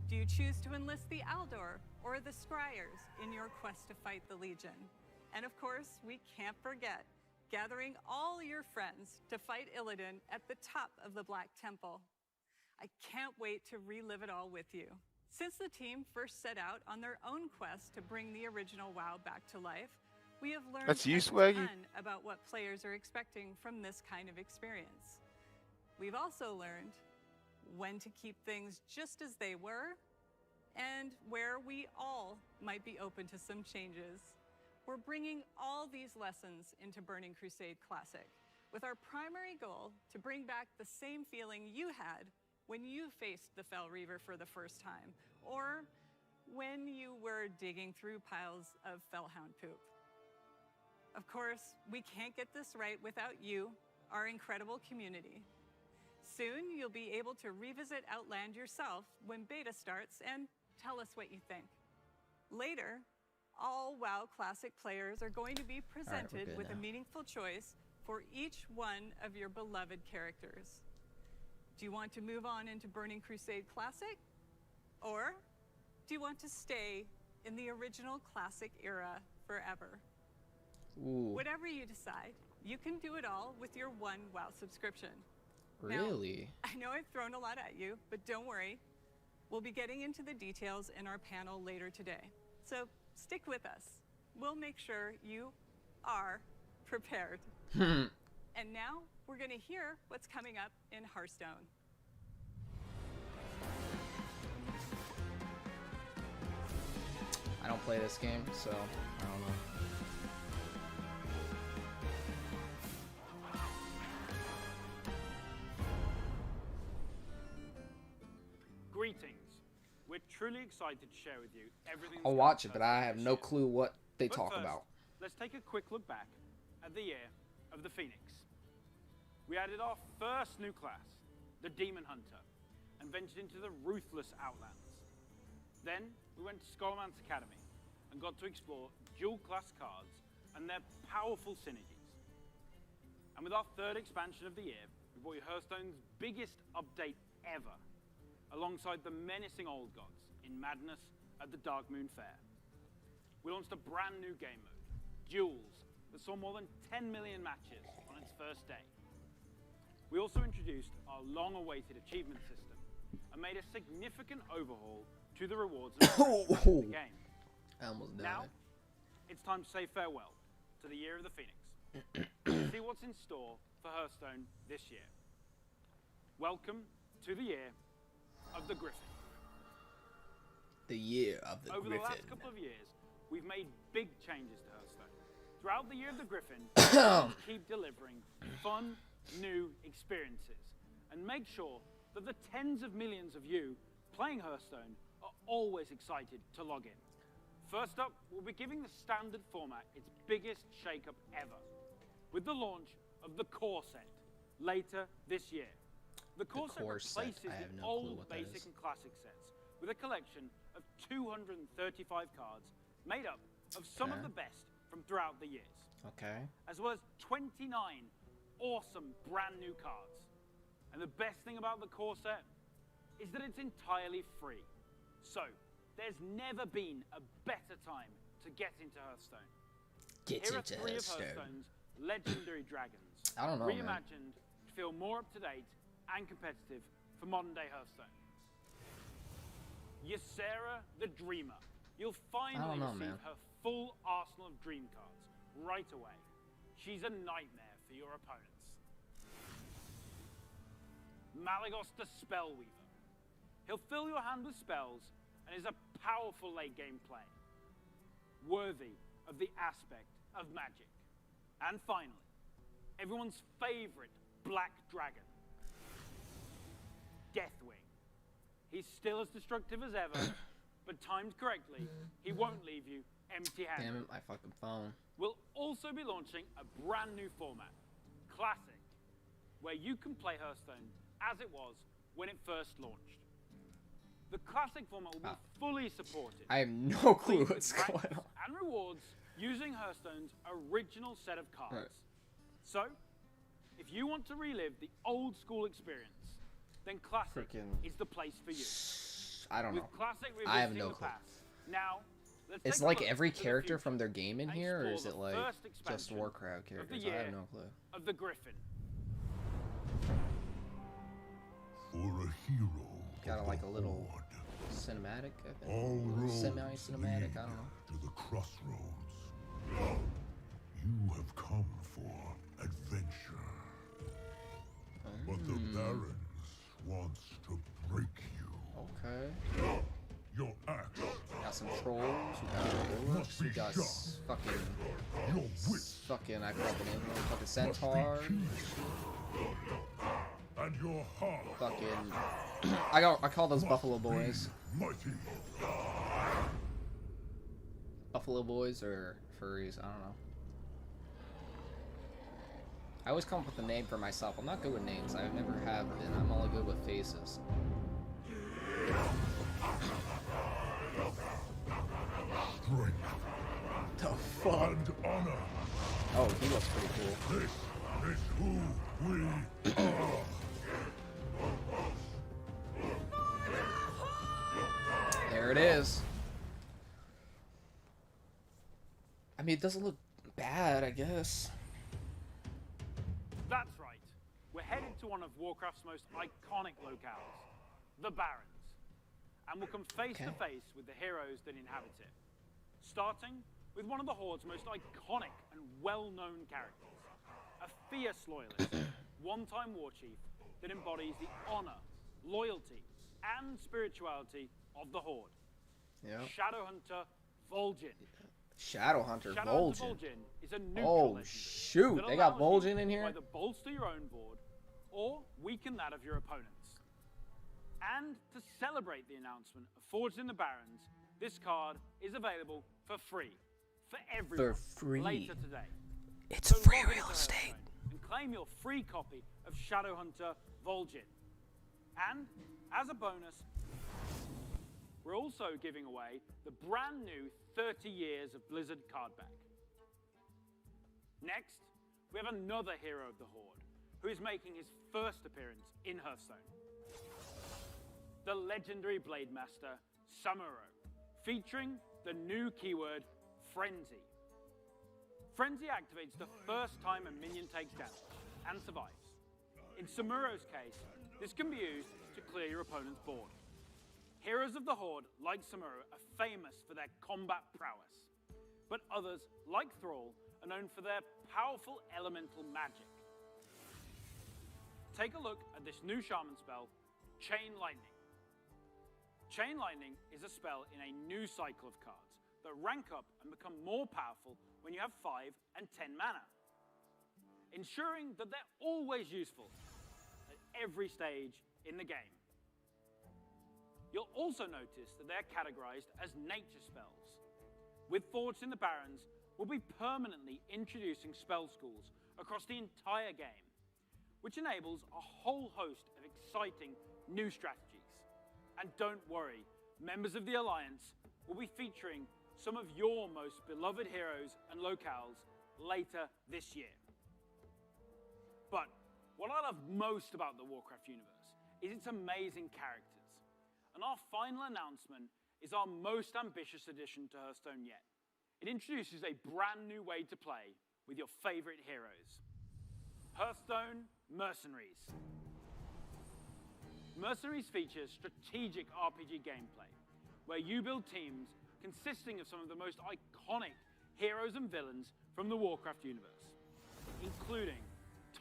Do you choose to enlist the Aldor or the Scryers in your quest to fight the Legion? And of course, we can't forget gathering all your friends to fight Illidan at the top of the Black Temple. I can't wait to relive it all with you. Since the team first set out on their own quest to bring the original WoW back to life, we have learned That's you, a Swaggy? ton about what players are expecting from this kind of experience. We've also learned when to keep things just as they were and where we all might be open to some changes. We're bringing all these lessons into Burning Crusade Classic, with our primary goal to bring back the same feeling you had when you faced the Fel Reaver for the first time, or when you were digging through piles of Felhound poop. Of course, we can't get this right without you, our incredible community. Soon, you'll be able to revisit Outland yourself when beta starts and tell us what you think. Later, all WoW Classic players are going to be presented with a meaningful choice for each one of your beloved characters. Do you want to move on into Burning Crusade Classic? Or do you want to stay in the original Classic era forever? Ooh. Whatever you decide, you can do it all with your one WoW subscription. Really? Now, I know I've thrown a lot at you, but don't worry. We'll be getting into the details in our panel later today. So stick with us. We'll make sure you are prepared. And now we're going to hear what's coming up in Hearthstone. I don't play this game, so I don't know. Greetings. We're truly excited to share with you everything. I'll watch it, but I have no clue what they talk about. Let's take a quick look back at the year of the Phoenix. We added our first new class, the Demon Hunter, and ventured into the ruthless Outlands. Then we went to Skullman's Academy and got to explore dual-class cards and their powerful synergies. And with our third expansion of the year, we brought you Hearthstone's biggest update ever, alongside the menacing old gods in Madness at the Dark Moon Fair. We launched a brand new game mode, Duels, that saw more than 10 million matches on its first day. We also introduced our long-awaited achievement system and made a significant overhaul to the rewards and progression of the game. I almost died. Now, it's time to say farewell to the year of the Phoenix. And see what's in store for Hearthstone this year. Welcome to the year of the Griffin. The year of the Over Griffin. the last couple of years, we've made big changes to Hearthstone. Throughout the year of the Griffin, we'll keep delivering fun, new experiences and make sure that the tens of millions of you playing Hearthstone are always excited to log in. First up, we'll be giving the standard format its biggest shake-up ever, with the launch of the Core Set later this year. The Core Set replaces the old Basic and Classic sets with a collection of 235 cards made up of some of the best from throughout the years. Okay. As well as 29 awesome brand new cards. And the best thing about the Core Set is that it's entirely free. So, there's never been a better time to get into Hearthstone. Here are three of Hearthstone's legendary dragons. I don't know, reimagined to feel more up-to-date and competitive for modern-day Hearthstone. Ysera the Dreamer. You'll finally receive her full arsenal of dream cards right away. She's a nightmare for your opponents. Malagos the Spellweaver. He'll fill your hand with spells and is a powerful late-game play, worthy of the aspect of magic. And finally, everyone's favorite black dragon, Deathwing. He's still as destructive as ever, but timed correctly, he won't leave you empty-handed. Damn it, my fucking phone. We'll also be launching a brand new format, Classic, where you can play Hearthstone as it was when it first launched. The Classic format will be fully supported. I have no clue what's going on. And rewards using Hearthstone's original set of cards. Right. So, If you want to relive the old school experience, then Classic is the place for you. I don't know. With Classic I have no the clue. past. Now, let's Is take a like look every to the character future from their game in and here, or explore is it the like first just expansion Warcraft of the characters? I year have no clue. of the Griffin. For a hero. Got like a little cinematic, I think. All roads Semi-cinematic, I don't know. to the crossroads. You have come for adventure. But the Barons wants to break you. Okay. Your axe Got some trolls, we got orcs, we got fucking, I forgot the name of them, fucking centaurs. And your heart. Fucking, I call those Buffalo Boys. Mighty. Buffalo Boys or furries, I don't know. I always come up with a name for myself. I'm not good with names. I never have been. I'm only good with faces. Strength. The fuck? And honor. Oh, he looks pretty cool. This is who we are. There it is. I mean, it doesn't look bad, I guess. That's right. We're headed to one of Warcraft's most iconic locales, the Barrens. And we'll come face to face with the heroes that inhabit it. Starting with one of the Horde's most iconic and well-known characters. A fierce loyalist, one-time war chief that embodies the honor, loyalty, and spirituality of the Horde. Yeah. Shadowhunter Vol'jin. Shadowhunter Vol'jin. Is a neutral Oh legendary shoot, that they got allows Vol'jin you in to here? either bolster your own board or weaken that of your opponents. And to celebrate the announcement of Forged in the Barrens, this card is available for free for everyone later today. It's So free log into real estate. Hearthstone and claim your free copy of Shadowhunter Vol'jin. And as a bonus, we're also giving away the brand new 30 Years of Blizzard card back. Next, we have another hero of the Horde who is making his first appearance in Hearthstone. The legendary Blade Master Samuro, featuring the new keyword Frenzy. Frenzy activates the first time a minion takes damage and survives. In Samuro's case, this can be used to clear your opponent's board. Heroes of the Horde, like Samuro, are famous for their combat prowess, but others, like Thrall, are known for their powerful elemental magic. Take a look at this new shaman spell, Chain Lightning. Chain Lightning is a spell in a new cycle of cards that rank up and become more powerful when you have 5 and 10 mana, ensuring that they're always useful at every stage in the game. You'll also notice that they're categorized as nature spells. With Forged in the Barrens, we'll be permanently introducing spell schools across the entire game, which enables a whole host of exciting new strategies. And don't worry, members of the Alliance will be featuring some of your most beloved heroes and locales later this year. But what I love most about the Warcraft universe is its amazing characters. And our final announcement is our most ambitious addition to Hearthstone yet. It introduces a brand new way to play with your favorite heroes. Hearthstone Mercenaries. Mercenaries features strategic RPG gameplay, where you build teams consisting of some of the most iconic heroes and villains from the Warcraft universe, including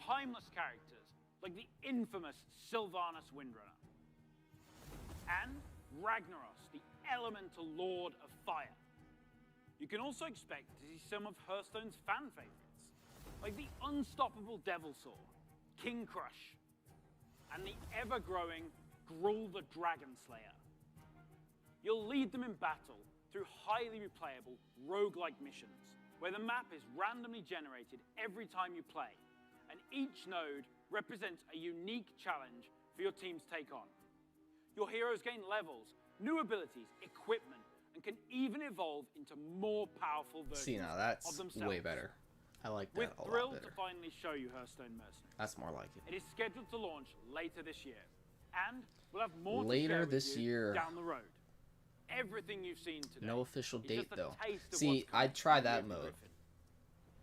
timeless characters like the infamous Sylvanas Windrunner, and Ragnaros, the elemental lord of fire. You can also expect to see some of Hearthstone's fan favorites, like the unstoppable Devilsaur, King Crush, and the ever-growing Gruul the Dragon Slayer. You'll lead them in battle through highly replayable roguelike missions, where the map is randomly generated every time you play, and each node represents a unique challenge for your team to take on. Your heroes gain levels, new abilities, equipment, and can even evolve into more powerful versions See, now that's of themselves. way better. I like We're that a lot thrilled better. to finally show you Hearthstone Mercenaries. That's more like it. It is scheduled to launch later this year, and we'll have more to Later share with this you year. down the road. Everything you've seen today. No official is date just a though. taste of See, what's coming I'd try from the that Year of the mode. Griffin.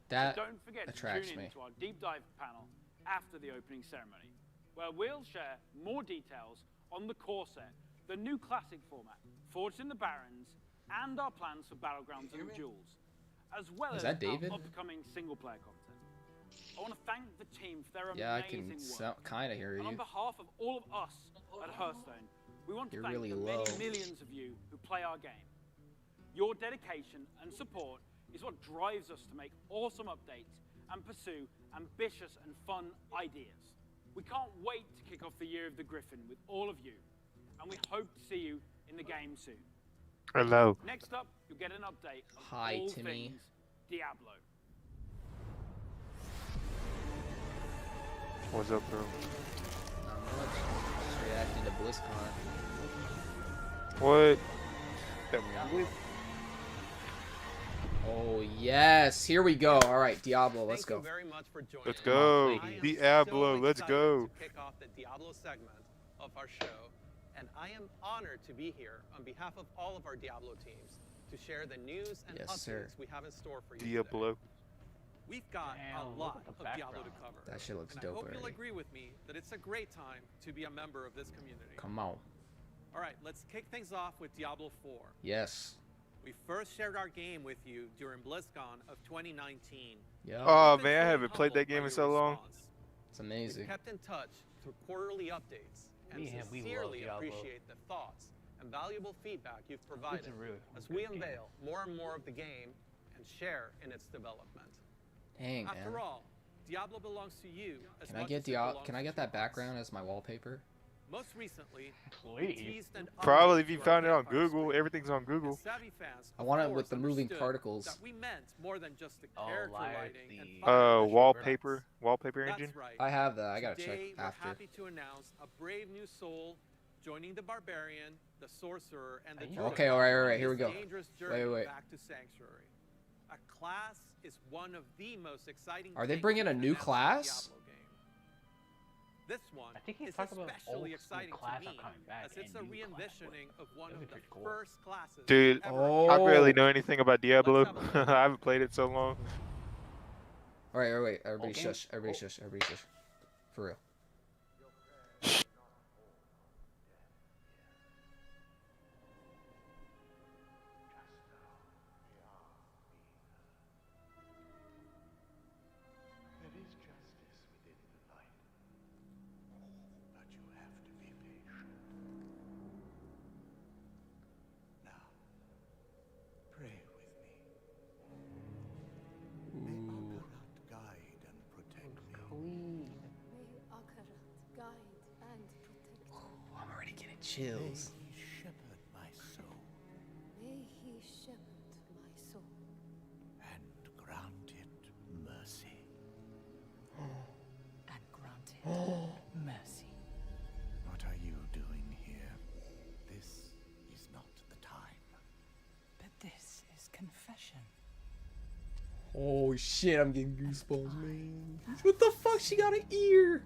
That So don't forget attracts to tune me. in to our deep dive panel after the opening ceremony, where we'll share more details on the core set, the new classic format, Forged in the Barrens, and our plans for Battlegrounds and Duels, as well Is as that David? our upcoming single-player content. I want to thank the team for their Yeah, I amazing can work. kind of hear And on you. behalf of all of us at Hearthstone, we want to You're thank really the low. many millions of you who play our game. Your dedication and support is what drives us to make awesome updates and pursue ambitious and fun ideas. We can't wait to kick off the Year of the Griffin with all of you, and we hope to see you in the game soon. Hello. Next up, you'll get an update on Hi, all Timmy. things Diablo. What's up, bro? Not much. Just reacting to BlizzCon. What? Oh yes, here we go. All right, Diablo, let's go. Let's go. Diablo, let's go. Kick off the Diablo segment of our show, and I am honored to be here on behalf of all of our Diablo teams to share the news and Yes, updates sir. we have in store for you Diablo. today. We've got a lot of Diablo to cover. That shit looks and dope I hope you'll already. agree with me that it's a great time to be a member of this community. Come on. All right, let's kick things off with Diablo 4. Yes. We first shared our game with you during BlizzCon of 2019. Yeah. Oh man, I haven't played that game in so long. It's amazing. We've kept in touch through quarterly updates and We love sincerely Diablo. appreciate the thoughts and valuable feedback you've provided as we unveil more and more of the game and share in its development. Dang, After man. all, Diablo belongs to you as Can I much get as it belongs Can I get to that us. background as my wallpaper? Most recently, Please. we teased and Probably if updated you our found it on campfire Google. screen. Everything's on Google. And savvy fans, I want it of with course, the moving understood particles. That we meant more than just the Oh, character like lighting and the- fire Wallpaper engine. That's right. I have that. I gotta Today, check we're after. happy to announce a brave new soul joining the barbarian, the sorcerer, and the druid Okay, all right, here we on this go. dangerous journey Wait. back to sanctuary. A class is one of the most exciting. Are they things bringing a in new an MMO class? Diablo game. This one I think he's is talking about especially old school exciting class to are me coming back as it's a and new class, re-envisioning of one that'd of be the pretty cool. first classes. Dude, ever I barely know created. anything about Diablo. Let's have a look. I haven't played it so long. All right, wait. Everybody Okay. shush. Everybody shush. Everybody shush. For real. There is justice within the light, but you have to be patient. Now, pray with me. May Akarat guide and protect me. May Akarat guide and protect me. I'm already getting chills. May he shepherd my soul May he shepherd my soul. and grant it mercy. And granted mercy. What are you doing here? This is not the time. But this is confession. Oh shit! I'm getting goosebumps, man. What the fuck? She got an ear.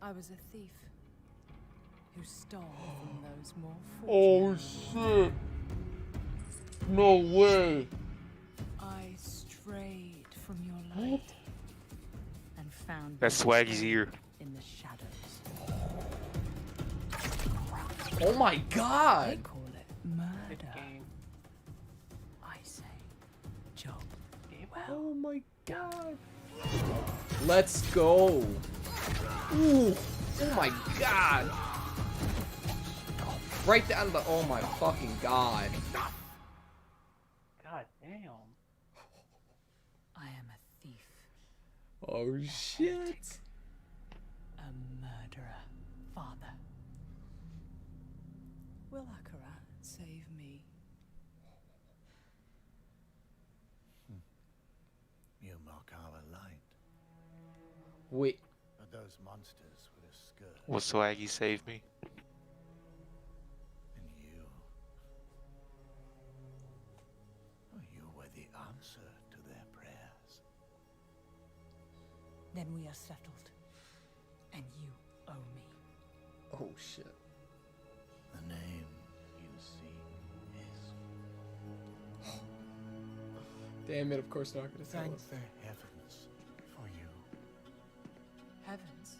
I was a thief who stole from those more Oh fortunate. shit! No way. I strayed from your light and found That's my Swaggy's way ear. in the shadows. Oh my They god. call it murder. I say, job well. Oh my god. Let's go. Ooh. Oh my god. Right down the. Oh my fucking god. God damn. I am a thief, Oh shit. a murderer, father. Will Akarat save me? You mock our light, Wait. but those monsters with a skirt. Will Swaggy save me? And you were the answer to their Then we are settled. And you owe me. Oh shit. The name you seek is... Damn it, of course not gonna tell Thank us. the heavens for you. Heavens?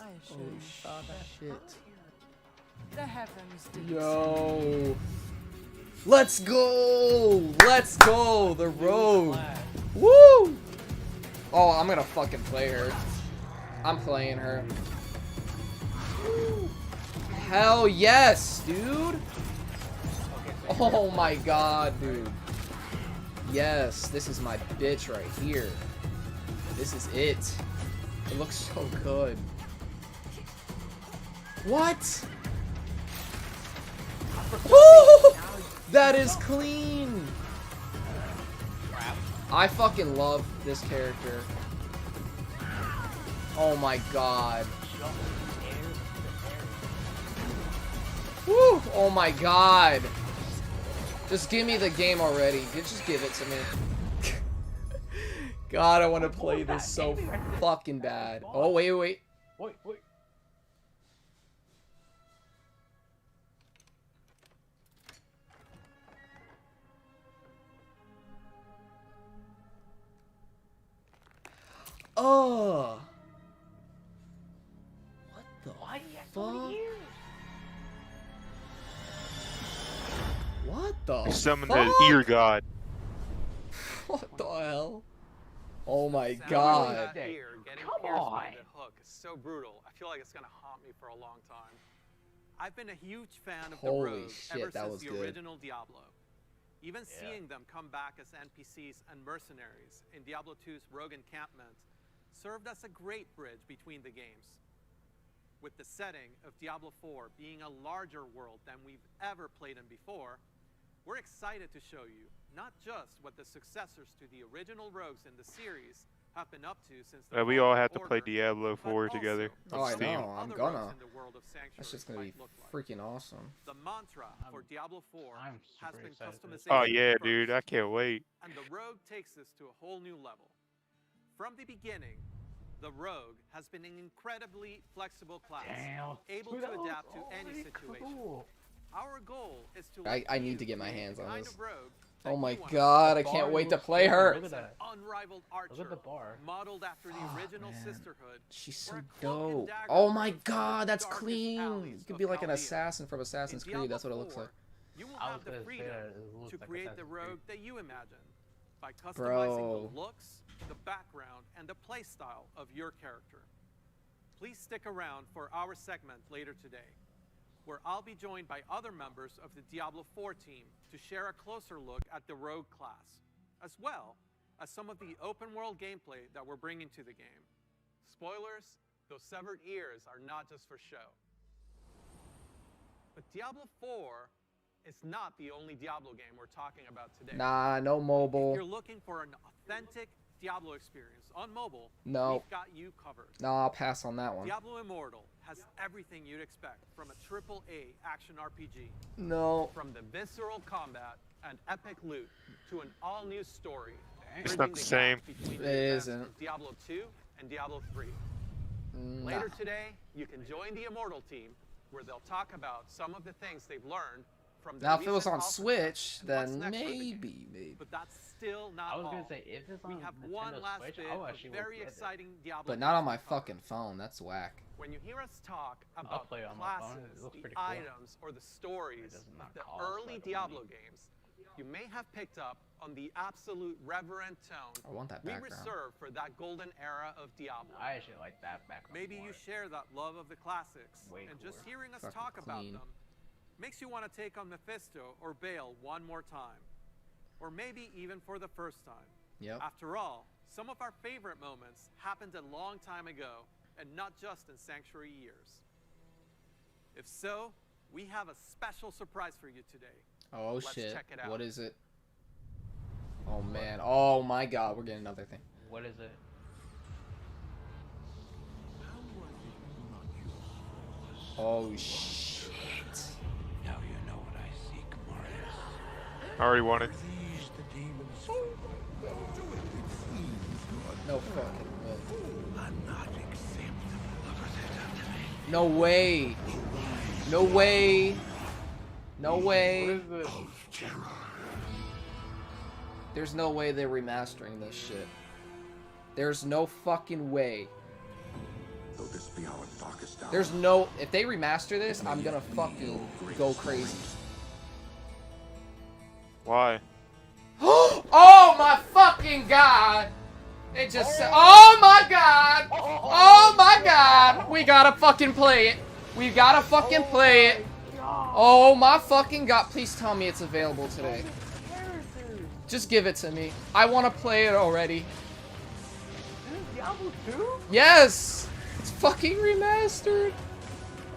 I assure Oh you, Father. shit. The heavens did Yo. Let's go! Let's go! The rogue. Woo! Oh, I'm gonna fucking play her. I'm playing her. Woo. Hell yes, dude! Oh my god, dude. Yes, this is my bitch right here. This is it. It looks so good. What? Woo! That is clean! I fucking love this character. Oh my god. Woo! Oh my god. Just give me the game already. Just give it to me. God, I want to play this so fucking bad. Oh, wait. Wait. Oh. What the fuck? What the Summon fuck? the ear god. What the hell? Oh my Sound god. of that ear getting pierced by the hook is so brutal. I feel like it's gonna haunt me for a long time. I've been a huge fan of Holy the Rogue shit, ever that since was the good. original Diablo. Even seeing them come back as NPCs and mercenaries in Diablo 2's Rogue Encampment served as a great bridge between the games. With the setting of Diablo 4 being a larger world than we've ever played in before, we're excited to show you not just what the successors to the original Rogues in the series have been up to since the We all Fallen have to play Order, Diablo but 4 also together Oh, on I Steam. know. I'm other gonna. rogues in the world of That's just Sanctuary gonna be might look like. freaking awesome. The mantra for Diablo 4 has been customization Oh yeah, first, dude, I can't wait. and the Rogue takes this to a whole new level. From the beginning, the Rogue has been an incredibly flexible class, able to adapt to any situation. Our goal is to I need to get my hands on kind this. of rogue Oh my god, I can't wait to play her. Look at that. Unrivaled archer, Look at the bar. modeled after the original man. sisterhood. She's so or a cloak and dope. dagger Oh my from god, the that's darkest clean. alleys You could of be like an Chaldea. assassin from Assassin's In Creed. That's what it Diablo looks like. 4, you will I have was the gonna say freedom that it looks to like create the Assassin's rogue Creed. that you imagine by customizing Bro. the looks, the background, and the playstyle of your character. Please stick around for our segment later today, where I'll be joined by other members of the Diablo 4 team to share a closer look at the rogue class, as well as some of the open world gameplay that we're bringing to the game. Spoilers, those severed ears are not just for show. But Diablo 4 is not the only Diablo game we're talking about today. Nah, no If mobile. you're looking for an authentic Diablo experience on mobile, No. we've got you covered. No, I'll pass on that one. Diablo Immortal has everything you'd expect from a AAA action RPG. No. From the visceral combat and epic loot to an all-new story. It's bridging not the same. between It the events isn't. of Diablo 2 and Diablo 3. Nah. Later today, you can join the Immortal team, where they'll talk about some of the things they've learned from the Now, if it was recent on alpha Switch, and what's then next for the game. maybe. But that's still not I was all. gonna say if it's on We have Nintendo one last Switch, bit I'll of actually very get it. exciting Diablo But not on news my to cover. fucking phone. That's whack. When you hear us talk I'll about play the it on my phone. classes, It looks the pretty cool. items, or the stories does of not the cost early like Diablo money. games, you may have picked up on the absolute reverent tone I want that we background. reserve for that golden era of Diablo. I actually like that background. Maybe you more. share that love of the classics, Way and just cooler. hearing us Fucking talk about clean. them makes you want to take on Mephisto or Baal one more time, or maybe even for the first time. Yep. After all, some of our favorite moments happened a long time ago, and not just in Sanctuary years. If so, we have a special surprise for you today. Oh Let's shit. check it out. What is it? Oh man. Oh my god. We're getting another thing. What is it? Oh shit. Now you know what I seek, Marius. I already won it. These the demons. No fucking way. No way. No way. No way. There's no way they're remastering this shit. There's no fucking way. There's no... If they remaster this, I'm gonna fucking go crazy. Why? Oh my fucking god! It just said... Oh my god! Oh my god! We gotta fucking play it. We gotta fucking play it. Oh my fucking god. Please tell me it's available today. Just give it to me. I want to play it already. Diablo 2? Yes! It's fucking remastered.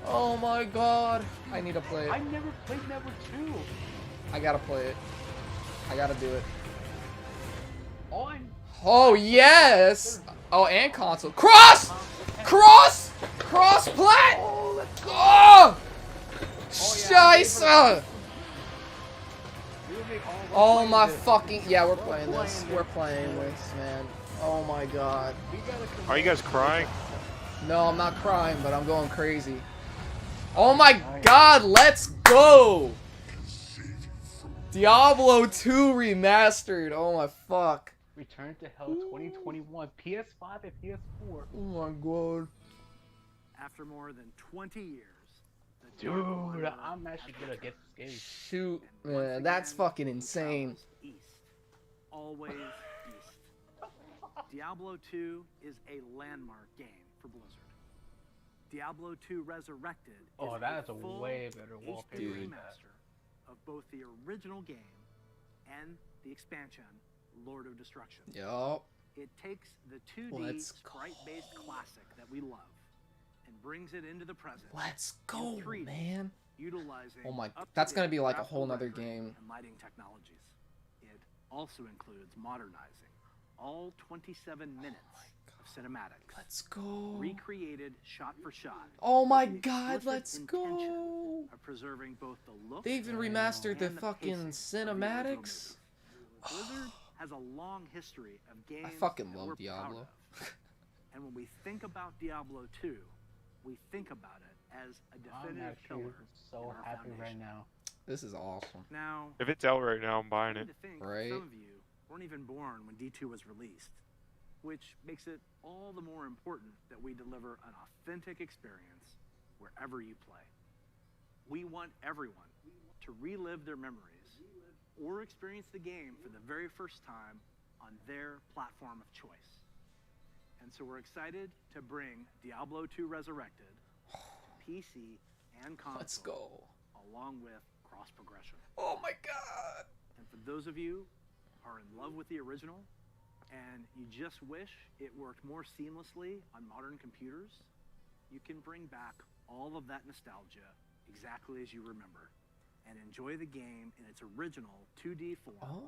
Oh my god. I need to play it. I never played Diablo 2. I gotta play it. I gotta do it. Oh, yes! Oh, and console. Cross! Cross! Cross plat! Oh! Scheisse! Oh my fucking... Yeah, we're playing this. We're playing this, man. Oh my god. Are you guys crying? No, I'm not crying, but I'm going crazy. Oh my god, let's go! Diablo 2 remastered. Oh my fuck. Return to Hell 2021. PS5 and PS4. Oh my god. After more than 20 years, the Dude, I'm actually gonna get this game. Shoot, man, that's fucking insane. East. Always east. Diablo 2 is a landmark game for Blizzard. Diablo 2 Resurrected is that's a full way better wallpaper. HD remaster of both the original game and the expansion, Lord of Destruction. Yup. It takes the 2D sprite-based classic that we love and brings it into the present. Let's go, 3D, man. Utilizing Oh my, that's gonna be like a whole nother game. and lighting technologies. It also includes modernizing all 27 minutes of cinematics. Let's go. Recreated shot for shot. Oh my with the god, explicit let's intention go. Of preserving both the look They even remastered the and fucking pacing of the original cinematics. movie. Blizzard has a long history of games I fucking that love we're proud Diablo. of. And when we think about Diablo 2, we think about it as a I'm definitive actually pillar so in our happy foundation. right now. This is awesome. Now, If it's out right now, I'm buying it. to think Right. some of you weren't even born when D2 was released, which makes it all the more important that we deliver an authentic experience wherever you play. We want everyone to relive their memories or experience the game for the very first time on their platform of choice. And so we're excited to bring Diablo 2 Resurrected to PC and console. Let's go. Along with cross progression. Oh my god. And for those of you who are in love with the original and you just wish it worked more seamlessly on modern computers, you can bring back all of that nostalgia exactly as you remember and enjoy the game in its original 2D form,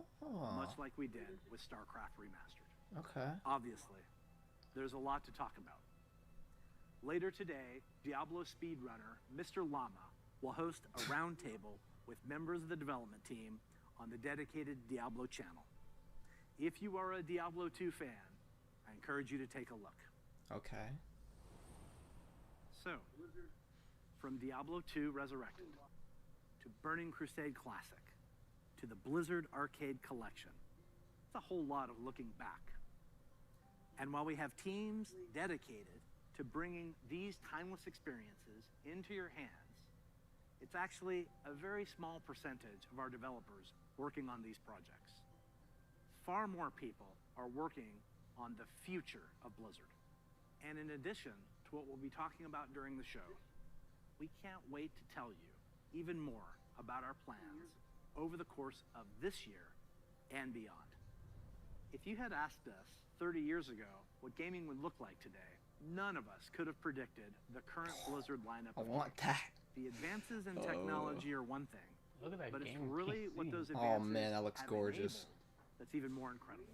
much like we did with StarCraft Remastered. Okay. Obviously, there's a lot to talk about. Later today, Diablo speedrunner Mr. Llama will host a roundtable with members of the development team on the dedicated Diablo channel. If you are a Diablo 2 fan, I encourage you to take a look. Okay. So, from Diablo 2 Resurrected, to Burning Crusade Classic, to the Blizzard Arcade Collection, it's a whole lot of looking back. And while we have teams dedicated to bringing these timeless experiences into your hands, it's actually a very small percentage of our developers working on these projects. Far more people are working on the future of Blizzard. And in addition to what we'll be talking about during the show, we can't wait to tell you even more about our plans over the course of this year and beyond. If you had asked us 30 years ago what gaming would look like today, none of us could have predicted the current Blizzard lineup. I want that. The advances in technology are one thing, Look at that but it's game really PC. what those Oh advances man, that looks have gorgeous. enabled that's even more incredible.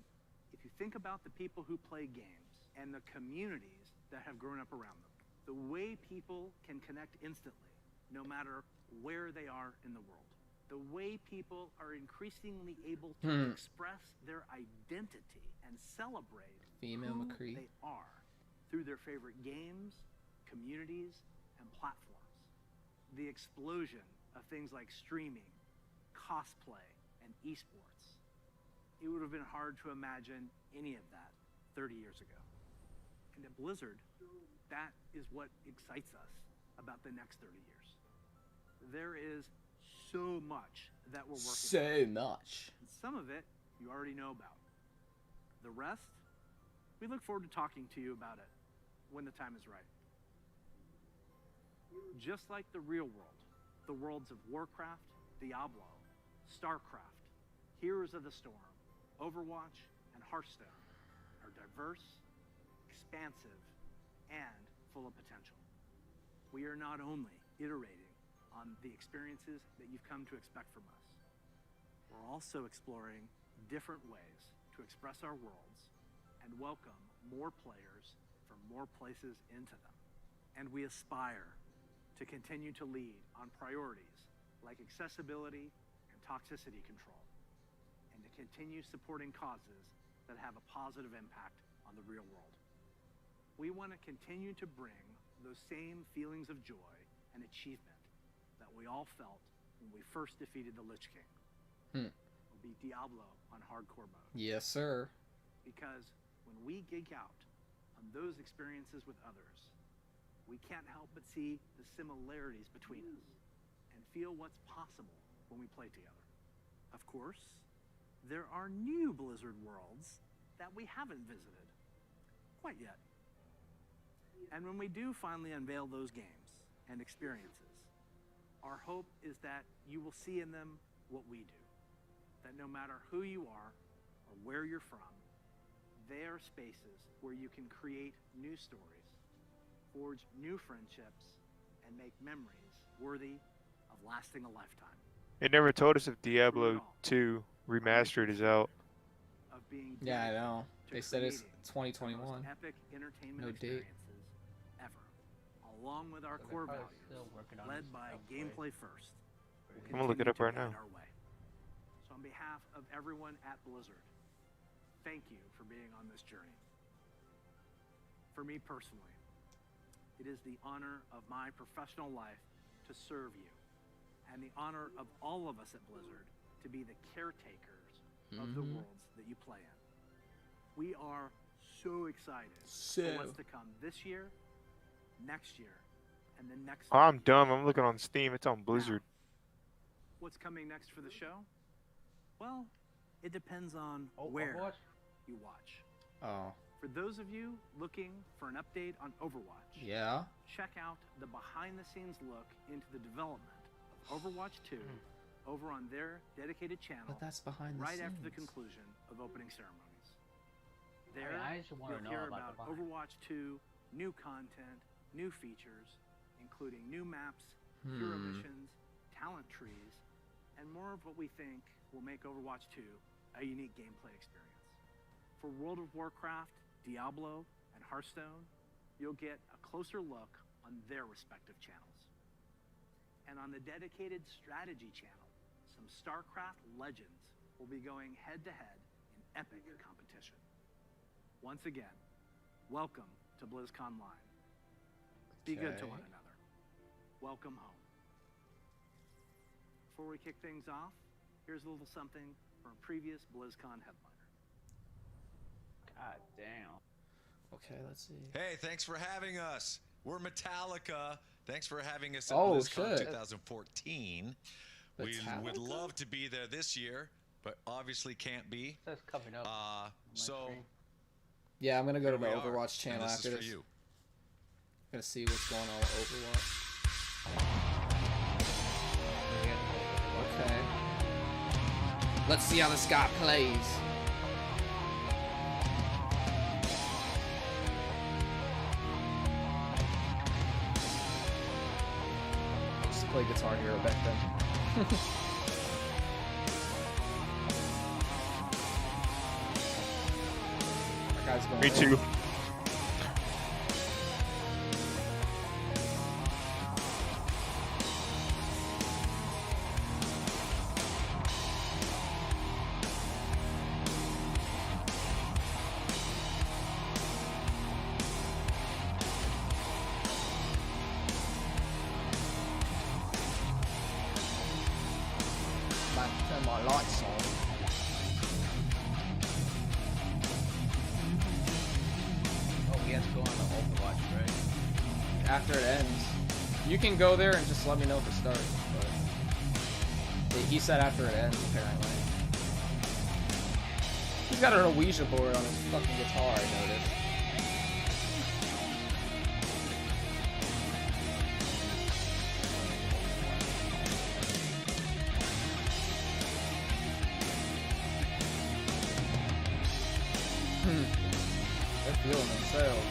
If you think about the people who play games and the communities that have grown up around them, the way people can connect instantly, no matter where they are in the world, the way people are increasingly able to express their identity and celebrate Female who McCree. they are through their favorite games, communities, and platforms. The explosion of things like streaming, cosplay, and esports. It would have been hard to imagine any of that 30 years ago. And at Blizzard, that is what excites us about the next 30 years. There is so much that we're working on. So much. And some of it you already know about. The rest, we look forward to talking to you about it when the time is right. Just like the real world, the worlds of Warcraft, Diablo, StarCraft, Heroes of the Storm, Overwatch, and Hearthstone are diverse, expansive, and full of potential. We are not only iterating on the experiences that you've come to expect from us, we're also exploring different ways to express our worlds and welcome more players from more places into them. And we aspire to continue to lead on priorities like accessibility and toxicity control, and to continue supporting causes that have a positive impact on the real world. We want to continue to bring those same feelings of joy and achievement that we all felt when we first defeated the Lich King. Or beat Diablo on hardcore mode. Yes, sir. Because when we geek out on those experiences with others, we can't help but see the similarities between us and feel what's possible when we play together. Of course, there are new Blizzard worlds that we haven't visited quite yet. And when we do finally unveil those games and experiences, our hope is that you will see in them what we do. That no matter who you are or where you're from, they are spaces where you can create new stories, forge new friendships, and make memories worthy of lasting a lifetime. They never told us if Diablo 2 Remastered is out. Of being Yeah, I know. They said it's creating 2021. epic entertainment No date. experiences ever, along with our core values, led by gameplay first. I'm gonna look it up right now. Our way. So on behalf of everyone at Blizzard, thank you for being on this journey. For me personally, it is the honor of my professional life to serve you, and the honor of all of us at Blizzard to be the caretakers of the worlds that you play in. We are so excited for what's to come this year, next year, and the next. Oh, I'm dumb. I'm looking on Steam. It's on Blizzard. What's coming next for the show? Well, it depends on where you watch. Oh. For those of you looking for an update on Overwatch, Yeah. check out the behind-the-scenes look into the development of Overwatch 2 over on their dedicated channel. But that's behind the right after the scenes. conclusion of opening ceremonies. There, I just wanna you'll know hear about about the behind. Overwatch 2, new content, new features, including new maps, hero missions, talent trees, and more of what we think will make Overwatch 2 a unique gameplay experience. For World of Warcraft, Diablo, and Hearthstone, you'll get a closer look on their respective channels. And on the dedicated strategy channel, some StarCraft legends will be going head-to-head in epic competition. Once again, welcome to BlizzCon Live. Be good to Okay. one another. Welcome home. Before we kick things off, here's a little something from a previous BlizzCon headliner. God damn. Okay, let's see. Hey, thanks for having us. We're Metallica. Thanks for having us at Oh, BlizzCon shit. 2014. We would Metallica? love to be there this year, but obviously can't be. That's coming up. So Yeah, I'm gonna go to the here we are, Overwatch channel and this after is for this. you. Gonna see what's going on with Overwatch. Okay. Let's see how this guy plays. I used to play Guitar Hero back then. That guy's going Me too. Turn my lights on. Oh, we have to go on the Overwatch, right? After it ends. You can go there and just let me know if it starts. But he said after it ends, apparently. He's got an Ouija board on his fucking guitar, I noticed. They're feeling themselves.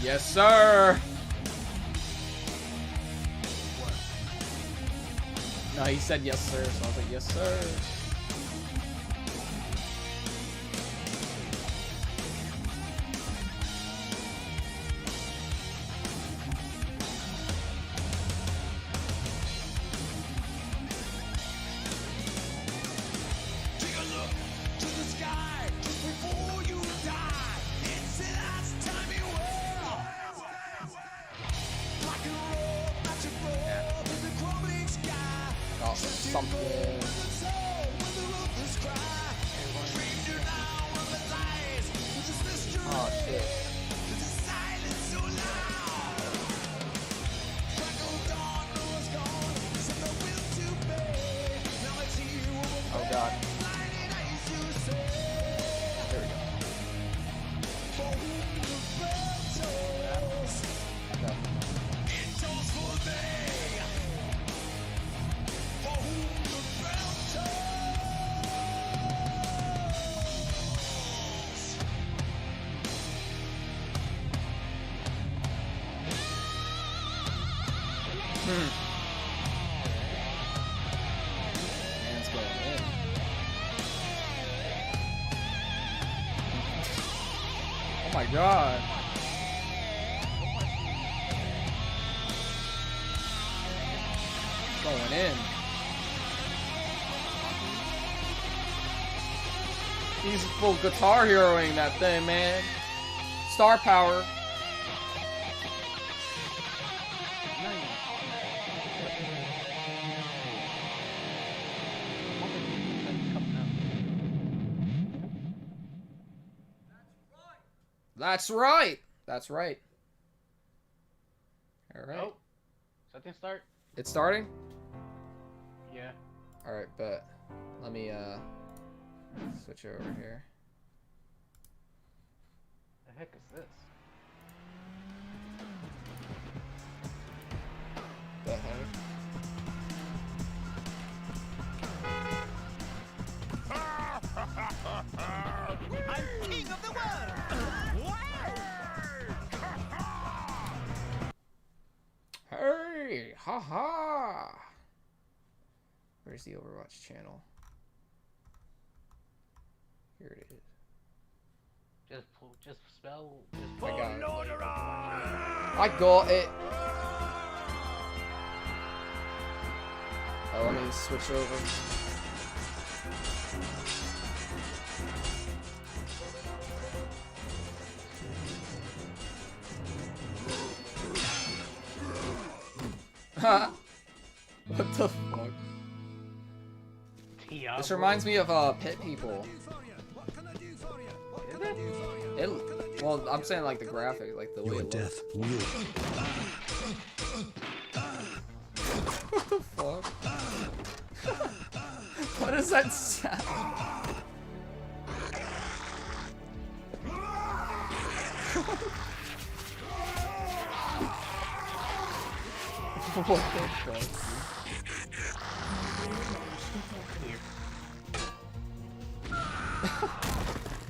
Yes, sir. No, he said yes, sir. So I was like, yes, sir. Man's going in. Oh my god. Going in. He's full guitar heroing that thing, man. Star power. That's right. That's right. All right. Oh, something start. It's starting? Yeah. All right, but let me switch over here. The heck is this? The heck? I'm king of the world! Hey, haha! Where's the Overwatch channel? Here it is. Just spell. I got it. Oh, let me switch over. Ha! What the fuck? This reminds me of Pit People. Well, I'm saying like the graphic, like the way it looks. What the fuck? What is that sound? What the fuck?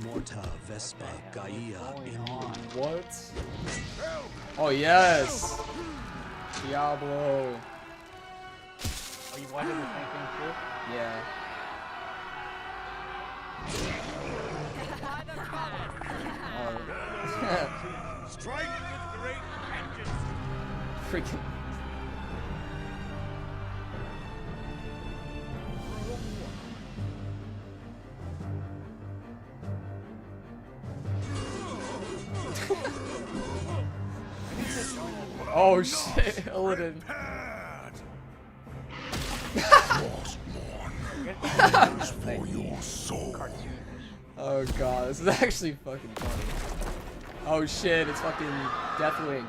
Morta Vespa Gaia. What? Oh yes! Diablo. Oh, you wanted the same thing too? Yeah. Strike with great vengeance. Freaking. Oh shit, Illidan. For your soul. Oh god, this is actually fucking funny. Oh shit, it's fucking Deathwing.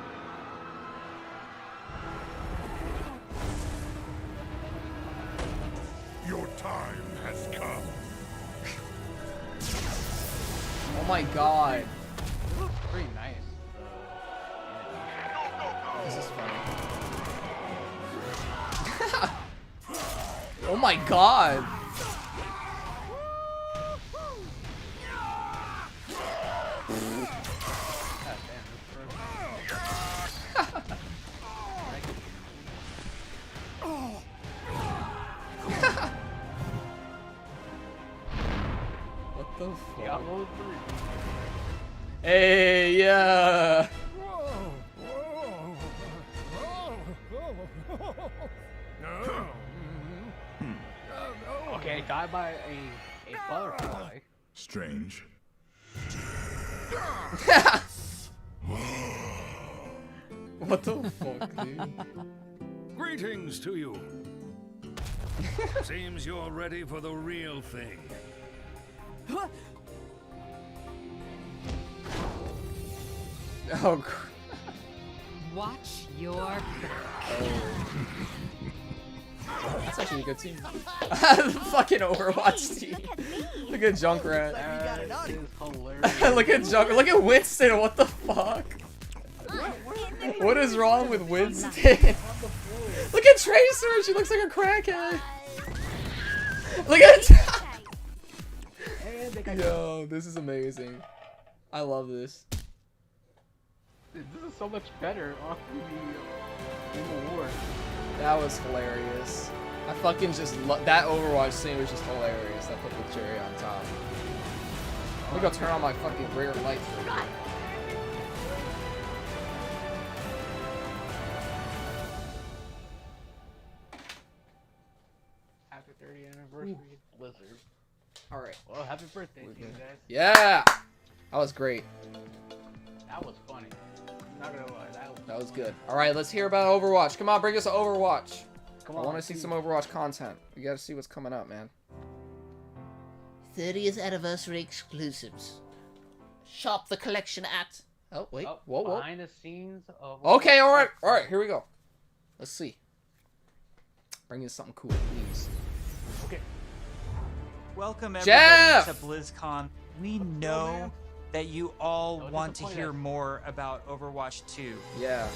Your time has come. Oh my god. Pretty nice. This is funny. Oh my god. What the fuck? Hey, yeah. Okay, die by a butterfly. Strange. What the fuck, dude? Greetings to you. Seems you're ready for the real thing. Oh, Watch your back. that's actually a good team. The fucking Overwatch team. Look at Junkrat. Look at Junkrat. Look at Winston. What the fuck? What is wrong with Winston? Look at Tracer. She looks like a crackhead. Look at. Yo, this is amazing. I love this. Dude, this is so much better off the Game Award. That was hilarious. I fucking just that Overwatch scene was just hilarious. I put the cherry on top. Let me go turn on my fucking rear lights real quick. Happy 30th anniversary, Blizzard. All right. Well, happy birthday to you guys. Yeah, that was great. That was funny. Not gonna lie, That was good. All right, let's hear about Overwatch. Come on, bring us to Overwatch. Come I on, want to see some Overwatch content. We got to see what's coming up, man. 30th anniversary exclusives. Shop the collection at. Oh wait, Oh, whoa. Behind the scenes of. Okay, all right, here we go. Let's see. Bring us something cool, please. Okay. Welcome Jeff! everybody to BlizzCon. We know that you all want to hear more about Overwatch 2. Yeah.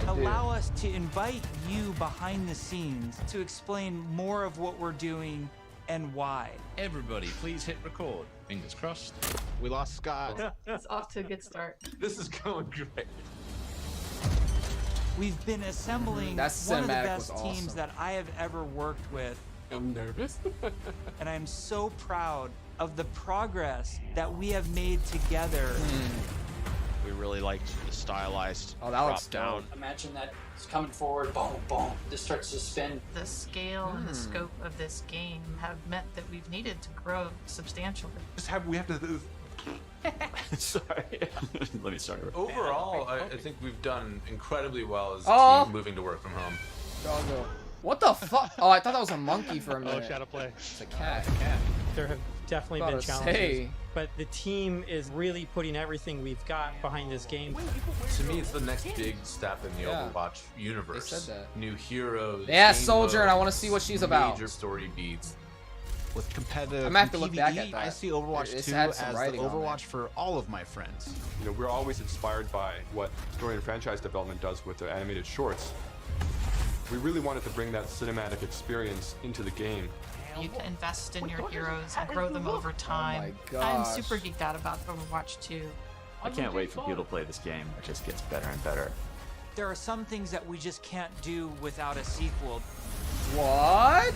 I do. Allow us to invite you behind the scenes to explain more of what we're doing and why. Everybody, please hit record. Fingers crossed. We lost Scott. It's off to a good start. This is going great. We've been assembling That one of the cinematic best was teams awesome. that I have ever worked with. I'm nervous. And I'm so proud of the progress that we have made together. We really liked the stylized Oh, that looks drop down. Imagine that it's coming forward, boom, boom. This starts to spin. The scale and the scope of this game have meant that we've needed to grow substantially. We have to. Sorry. Let me start. Overall, I think we've done incredibly well as a Oh. team moving to work from home. Doggo. What the fuck? Oh, I thought that was a monkey for a minute. Oh, shadow play. It's a cat. There have definitely Gotta been challenges, say. but the team is really putting everything we've got behind this game. To me, it's the next big step in the Yeah. Overwatch universe. They said that. New heroes. Yeah, game Soldier, and I modes, want to see what she's about. Major story beats. With competitive I'm gonna have to look PvE, back at that. I see Overwatch It's 2 had as some the writing on Overwatch for all of my friends. You know, we're always inspired by what story and franchise development does with the animated shorts. We really wanted to bring that cinematic experience into the game. You can invest in your heroes and grow them over time. my I'm gosh. super geeked out about Overwatch 2. I can't wait for people to play this game. It just gets better and better. There are some things that we just can't do without a sequel. What?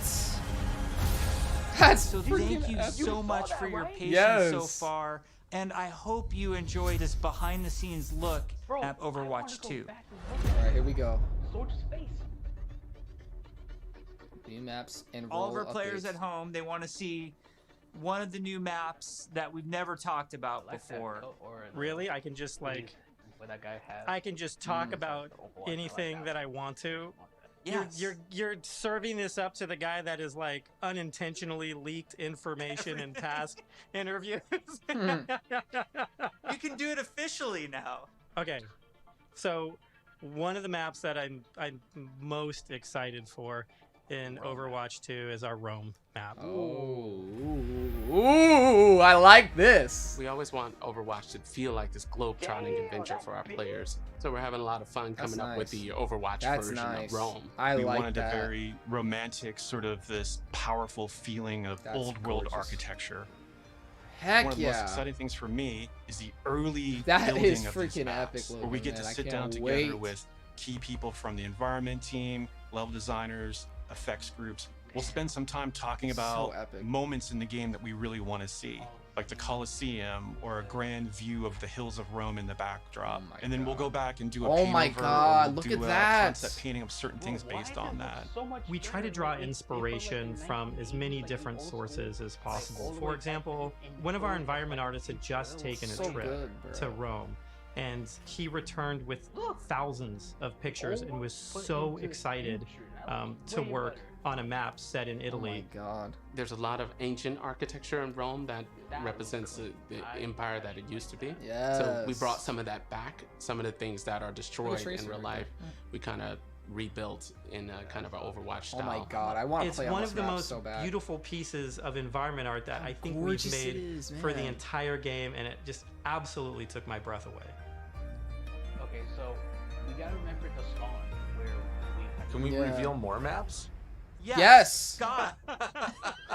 That's So freaking thank you epic. so much for your patience Yes. so far, and I hope you enjoy this behind-the-scenes look at Overwatch 2. All right, here we go. New maps and All of role our players updates. at home, they want to see one of the new maps that we've never talked about before. Really, I can just like, What that guy has. I can just talk about anything that I want to. Yes. You're serving this up to the guy that is like unintentionally leaked information in past interviews. You can do it officially now. Okay, so one of the maps that I'm most excited for in Overwatch 2 is our Rome map. Oh, ooh, I like this. We always want Overwatch to feel like this globe-trotting adventure for our players. So we're having a lot of fun That's coming up with nice. the Overwatch That's version nice. of Rome. I We like wanted that. a very romantic, sort of this powerful feeling of That's old world gorgeous. architecture. Heck One of the most yeah. exciting things for me is the early That building is of these freaking maps, epic where we looking, get to man. I sit down can't together wait. with key people from the environment team, level designers, effects groups. We'll spend some time talking about epic. moments in the game that we really want to see, like the Colosseum or a grand view of the hills of Rome in the backdrop. And then we'll go back and do a Oh paint my over, or God, we'll look do at a that. concept painting of certain things based on that. We try to draw inspiration from as many different sources as possible. For example, one of our environment artists had just taken a So trip good, bro. to Rome, and he returned with thousands of pictures and was so excited to work on a map set in Italy. Oh my God. There's a lot of ancient architecture in Rome that represents the empire that it used to be. So we Yes. brought some of that back. Some of the things that are destroyed tracer in real right life, there. we kind of rebuilt in a kind of our Overwatch style. Oh my God, I want to It's play on one this of the map most so bad. beautiful pieces of environment art that I think we've gorgeous it made is, for the man. entire game, and it just absolutely took my breath away. Okay, so we gotta remember the spawn where we. Can we Yeah. reveal more maps? Yes. Scott.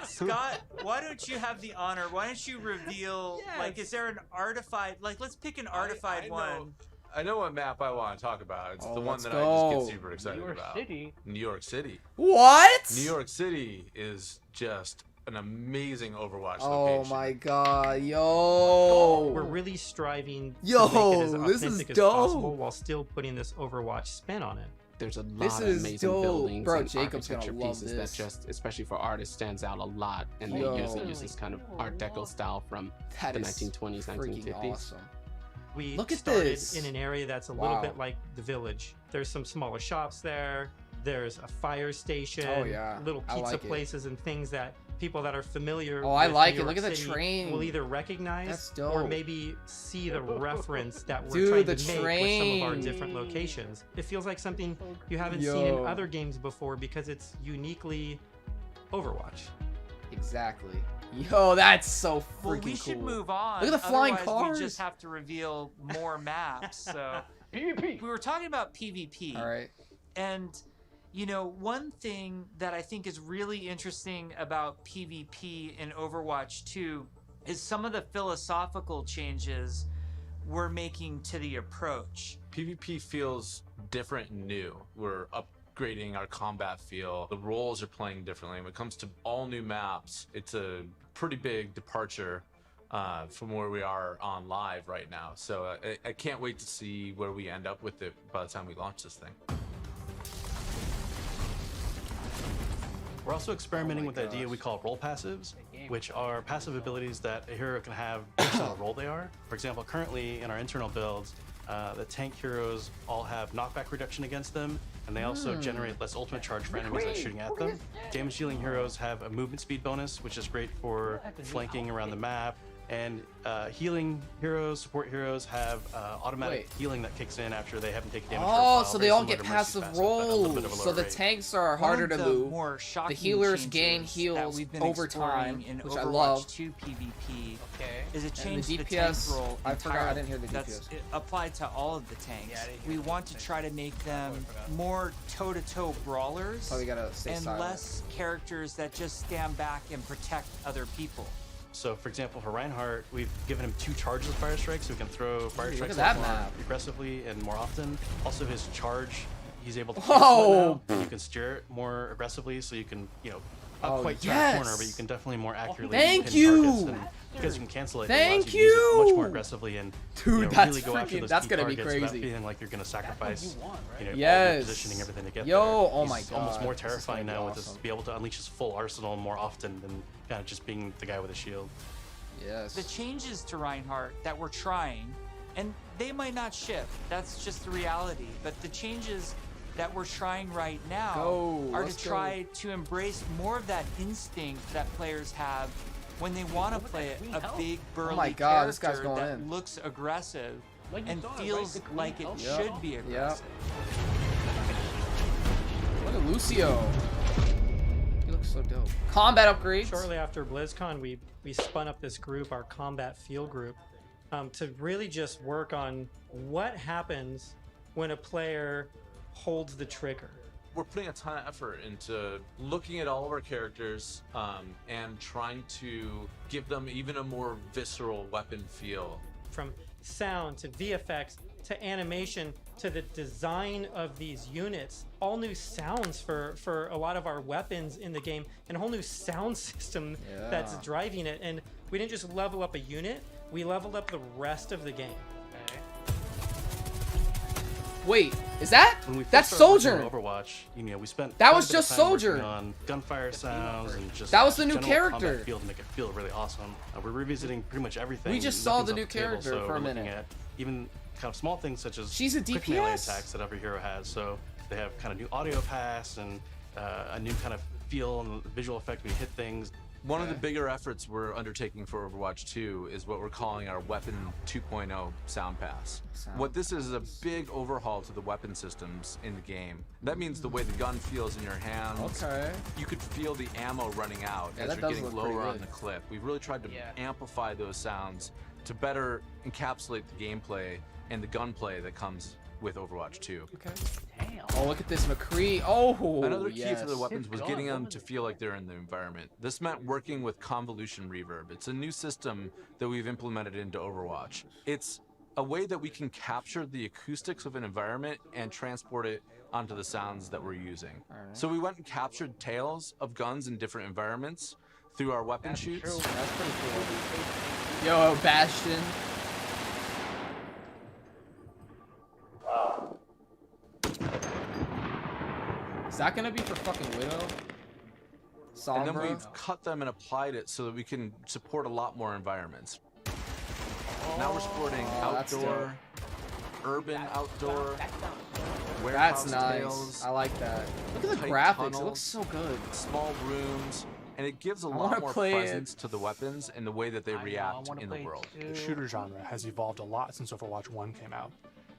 Scott, why don't you have the honor? Why don't you reveal, like, is there an artified, like, let's pick an artified one. I know what map I want to talk about. It's Oh, the one let's that I just go. get super excited New York about. City. New York City. What? New York City is just an amazing Overwatch Oh location. my God, yo. We're really striving Yo, to make it as this is authentic as dope. possible while still putting this Overwatch spin on it. There's a This lot of is amazing dope. buildings Bro, and Jacob's gonna architecture love pieces this. that just, especially for artists, stands out a lot. And they Yo. usually use this kind of Art Deco style from That the is 1920s, freaking 1950s. awesome. We Look at started this. in an area that's a little Wow. bit like the village. There's some smaller shops there. There's a fire station. Oh, yeah. Little I pizza like it. places and things that people that are familiar Oh, I with like New it. Look York at the City train. will either recognize That's or dope. maybe see the reference that we're Dude, trying the to make with some of our train. different locations. It feels like something you haven't seen in Yo. other games before because it's uniquely Overwatch. Exactly. Yo, that's so freaking Well, we should cool. move on. Look at the flying Otherwise, cars. We just have to reveal more maps. So PvP. we were talking about PvP. All right. And, you know, one thing that I think is really interesting about PvP in Overwatch 2 is some of the philosophical changes we're making to the approach. PvP feels different and new. We're upgrading our combat feel. The roles are playing differently. When it comes to all new maps, it's a pretty big departure from where we are on live right now. So I can't wait to see where we end up with it by the time we launch this thing. We're also experimenting with the idea we call role passives, which are passive abilities that a hero can have based on the role they are. For example, currently in our internal builds, the tank heroes all have knockback reduction against them, and they also generate less ultimate charge for enemies that are shooting at them. Damage dealing heroes have a movement speed bonus, which is great for flanking around the map. And healing heroes, support heroes have automatic healing that kicks in after they haven't taken damage for a while. So they all get passive rolls. So the tanks are harder to move. The healers gain heals over time, in which I Overwatch love. 2 PvP is a And change the to the tank DPS, roll I forgot, I entirely. didn't hear the That's DPS. applied to all of the tanks. We want to try to make them more toe-to-toe brawlers Probably gotta stay and silent. less characters that just stand back and protect other people. So, for example, for Reinhardt, we've given him 2 charges of Fire Strike, so we can throw Fire Look Strikes at that more map. aggressively and more often. Also, his charge, he's able to Whoa! cancel it now. You can steer it more aggressively, so you can, not Oh, quite turn a corner, but you can definitely more accurately Thank pin you! targets. And because you can cancel it, Thank it allows you to use it much you! more aggressively and Dude, that's really go after freaking- those that's key gonna be targets without crazy. feeling like you're going to sacrifice all your Yes. positioning, everything to get Yo, there. oh my He's almost God, more this is gonna terrifying be now with this, awesome. be able to unleash his full arsenal more often than kind of just being the guy with a shield. Yes. The changes to Reinhardt that we're trying, and they might not ship, that's just the reality, but the changes that we're trying right now are to try to embrace more of that instinct that players have when they want to play a big burly my God, this guy's character going that in. looks aggressive Like you and saw it, feels right? The like it green should be aggressive. Look at Lucio. He looks so dope. Combat upgrades. Shortly after BlizzCon, we spun up this group, our combat field group, to really just work on what happens when a player holds the trigger. We're putting a ton of effort into looking at all of our characters and trying to give them even a more visceral weapon feel. From sound to VFX to animation to the design of these units, all new sounds for a lot of our weapons in the game, and a whole new sound system that's driving it. And we didn't just level up a unit, we leveled up the rest of the game. Wait, is that? When we first That's started working Soldier. on Overwatch, we spent That quite was a bit of just time working Soldier. on gunfire sounds and just That was the new general character. combat feel to make it feel really awesome. We're revisiting pretty much everything. We just saw Nothing's the off new table, character so for a we're looking minute. at even kind of small things such as She's a quick melee DPS. attacks that every hero has. So they have kind of new audio pass and a new kind of feel and visual effect when you hit things. One of the bigger efforts we're undertaking for Overwatch 2 is what we're calling our Weapon 2.0 Sound Pass. What this is a big overhaul to the weapon systems in the game. That means the way the gun feels in your hands. Okay. You could feel the ammo running out Yeah, as that you're does getting look pretty lower on good. the clip. We've really tried to amplify those sounds to better encapsulate the gameplay and the gunplay that comes with Overwatch 2. Okay. Oh, look at this McCree. Oh, Another key yes. for the weapons was getting them to feel like they're in the environment. This meant working with convolution reverb. It's a new system that we've implemented into Overwatch. It's a way that we can capture the acoustics of an environment and transport it onto the sounds that we're using. So we went and captured tales of guns in different environments through our weapon shoots. That's pretty cool. Yo, Bastion. Is that gonna be for fucking Widow? And then Sombra? we've cut them and applied it so that we can support a lot more environments. Now we're supporting that's outdoor, urban outdoor, That's warehouse nice. tales, I like that. Look at the tight graphics. tunnels, It looks so good. small rooms, and it gives a wanna lot more play it. presence to the weapons and the way that they react in the world. The shooter genre has evolved a lot since Overwatch 1 came out.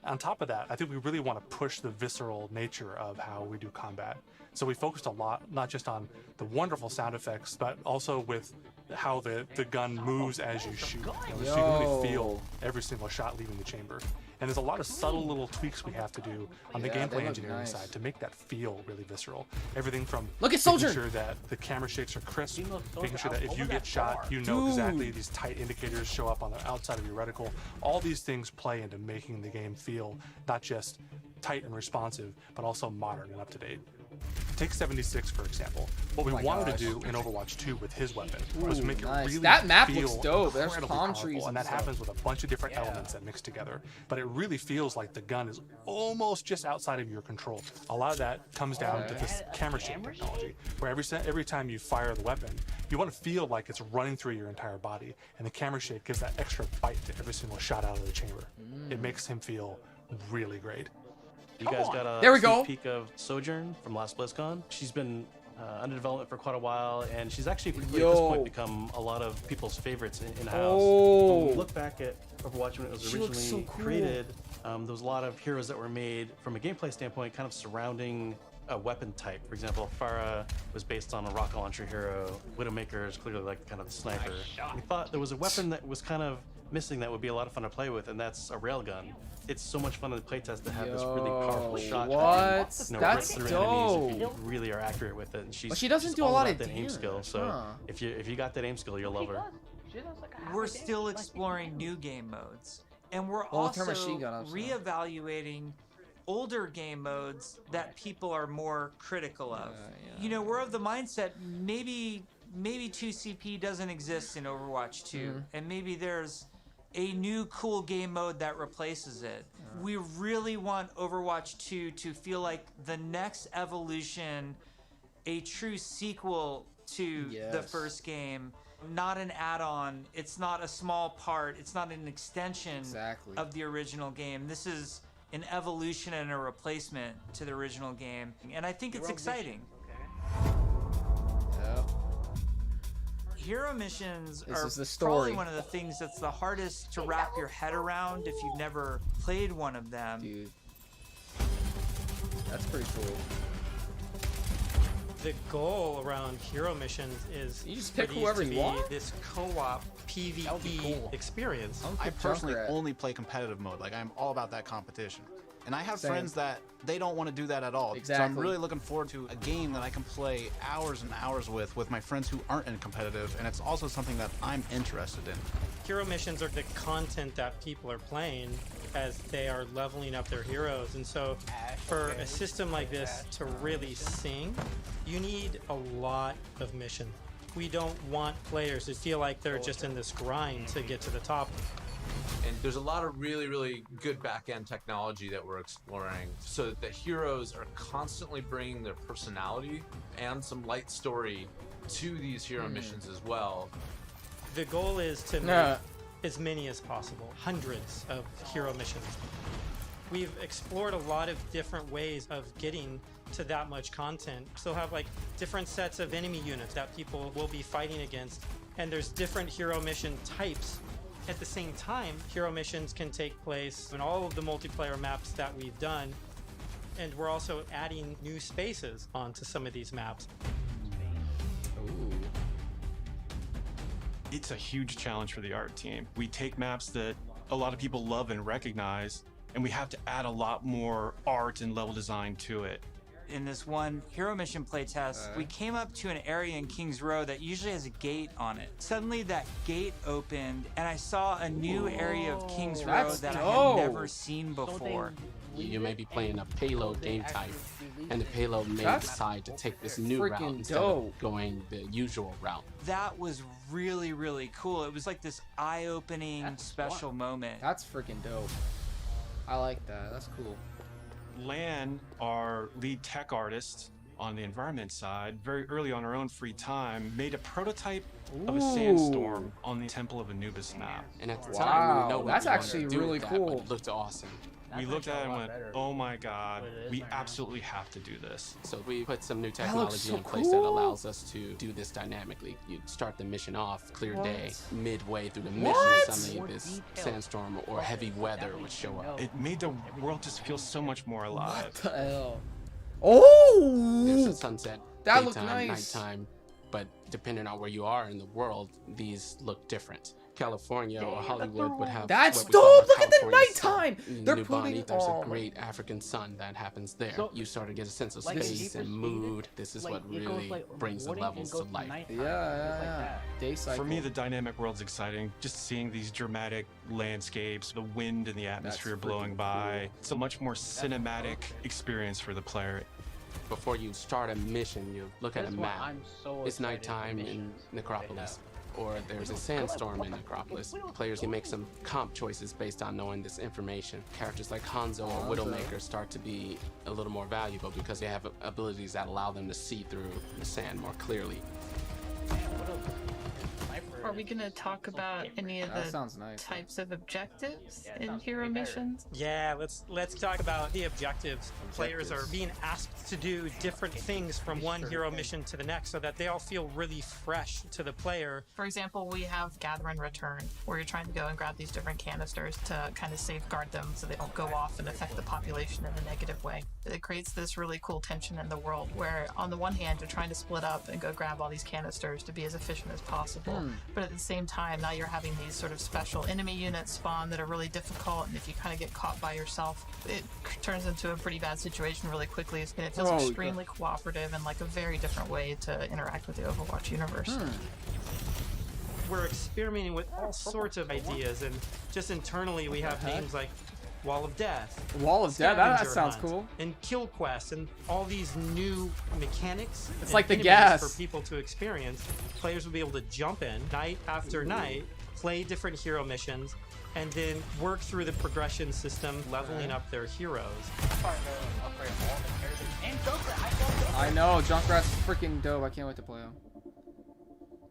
On top of that, I think we really want to push the visceral nature of how we do combat. So we focused a lot, not just on the wonderful sound effects, but also with how the gun moves as you shoot. So you can really feel every single shot leaving the chamber. And there's a lot of subtle little tweaks we have to do on the Yeah, they gameplay look engineering nice. side to make that feel really visceral. Everything from Look at making Soldier! sure that the camera shakes are crisp, making sure that if you get shot, you know exactly these tight indicators show up on the outside of your reticle. All these things play into making the game feel not just tight and responsive, but also modern and up to date. Take 76 for example. What we my wanted gosh. to do in Overwatch 2 with his weapon was Ooh, make it nice. really That map feel looks dope. There's incredibly palm powerful, trees and and that stuff. happens with a bunch of different elements that mix together. But it really feels like the gun is almost just outside of your control. A lot of that comes down to this camera shake technology, where every time you fire the weapon, you want to feel like it's running through your entire body, and the camera shake gives that extra bite to every single shot out of the chamber. It makes him feel really great. You guys got a There we sneak go. peek of Sojourn from last BlizzCon. She's been under development for quite a while, and she's actually quickly at this point become a lot of people's favorites in-house. Oh. When we look back at Overwatch when it was She looks originally so cool. created, there was a lot of heroes that were made from a gameplay standpoint kind of surrounding a weapon type. For example, Pharah was based on a rocket launcher hero. Widowmaker is clearly like kind of the sniper. We thought there was a weapon that was kind of missing that would be a lot of fun to play with, and that's a railgun. It's so much fun in the playtest to have this really powerful shot. What? That can, That's rip through dope. enemies if you really are accurate with it. And She doesn't do a lot of that aim skill. damage, So huh. if you got that aim skill, you'll love her. We're still exploring new game modes, and we're Well, with her also machine gun up, so. reevaluating older game modes that people are more critical of. You know, we're of the mindset maybe 2CP doesn't exist in Overwatch 2, and maybe there's a new cool game mode that replaces it. We really want Overwatch 2 to feel like the next evolution, a true sequel to the first game, not an add-on. It's not a small part. It's not an extension of the original game. This is an evolution and a replacement to the original game, and I think it's exciting. Hero missions are probably one of the things that's the hardest to wrap your head around if you've never played one of them. Dude, that's pretty cool. The goal around hero missions is You just for pick these whoever to you be want? this co-op PvE experience. I personally only play competitive mode. Like, I'm all about that competition. And I have Same. friends that they don't want to do that at all. So I'm Exactly. really looking forward to a game that I can play hours and hours with my friends who aren't in competitive. And it's also something that I'm interested in. Hero missions are the content that people are playing as they are leveling up their heroes. And so for a system like this to really sing, you need a lot of mission. We don't want players to feel like they're just in this grind to get to the top. And there's a lot of really, really good back-end technology that we're exploring so that the heroes are constantly bringing their personality and some light story to these hero missions as well. The goal is to make as many as possible, hundreds of hero missions. We've explored a lot of different ways of getting to that much content. Still have like different sets of enemy units that people will be fighting against, and there's different hero mission types. At the same time, hero missions can take place in all of the multiplayer maps that we've done, and we're also adding new spaces onto some of these maps. It's a huge challenge for the art team. We take maps that a lot of people love and recognize, and we have to add a lot more art and level design to it. In this one hero mission playtest, we came up to an area in Kings Row that usually has a gate on it. Suddenly that gate opened and I saw a new area of Kings Row that I had never seen before. You may be playing a payload game type, and the payload may decide to take this new route instead of going the usual route. That was really, really cool. It was like this eye-opening special moment. That's freaking dope. I like that. That's cool. Lan, our lead tech artist on the environment side, very early on her own free time, made a prototype of a sandstorm on the Temple of Anubis map. And at the time, we didn't know what that's we wanted actually to do with really that, cool. but it looked awesome. We looked at it and went, oh my god, we absolutely have to do this. So we put some new looks technology so in place that cool. allows us to do this dynamically. You start the mission off, clear day, midway through the mission, What? suddenly this sandstorm or heavy weather would show up. It made the world just feel so much more alive. What the hell? Oh! There's a sunset, That looked daytime, nice. nighttime, but depending on where you are in the world, these look different. California or Hollywood would have. That's what we call dope! a Look at the California sun. nighttime! In They're New putting Bonnie, there's all- a great African sun that happens there. So- You start to get a sense of Like space and mood. This is what really brings the levels to life. Yeah. Day cycle. For me, the dynamic world's exciting. Just seeing these dramatic landscapes, the wind and the atmosphere blowing by. It's a much more cinematic experience for the player. Before you start a mission, you look at a That's why map. I'm so It's excited for nighttime in missions Necropolis, or there's a sandstorm in Necropolis. Players can make some comp choices based on knowing this information. Characters like Hanzo or Widowmaker start to be a little more valuable because they have abilities that allow them to see through the sand more clearly. Are we gonna talk about any of That the sounds nice. types of objectives in hero missions? Yeah, let's talk about the objectives. Players are being asked to do different things from one hero mission to the next so that they all feel really fresh to the player. For example, we have Gather and Return, where you're trying to go and grab these different canisters to kind of safeguard them so they don't go off and affect the population in a negative way. It creates this really cool tension in the world where, on the one hand, you're trying to split up and go grab all these canisters to be as efficient as possible. But at the same time, now you're having these sort of special enemy units spawn that are really difficult, and if you kind of get caught by yourself, it turns into a pretty bad situation really quickly, and it feels extremely cooperative and like a very different way to interact with the Overwatch universe. We're experimenting with all sorts of ideas, and just internally we have names like Wall of Death. Wall of Death? That Scavenger sounds Hunt, cool. And Kill Quest, and all these new mechanics. It's and like the innovations gas. for people to experience. Players will be able to jump in night after night, play different hero missions, and then work through the progression system, leveling up their heroes. I know, Junkrat's freaking dope. I can't wait to play him.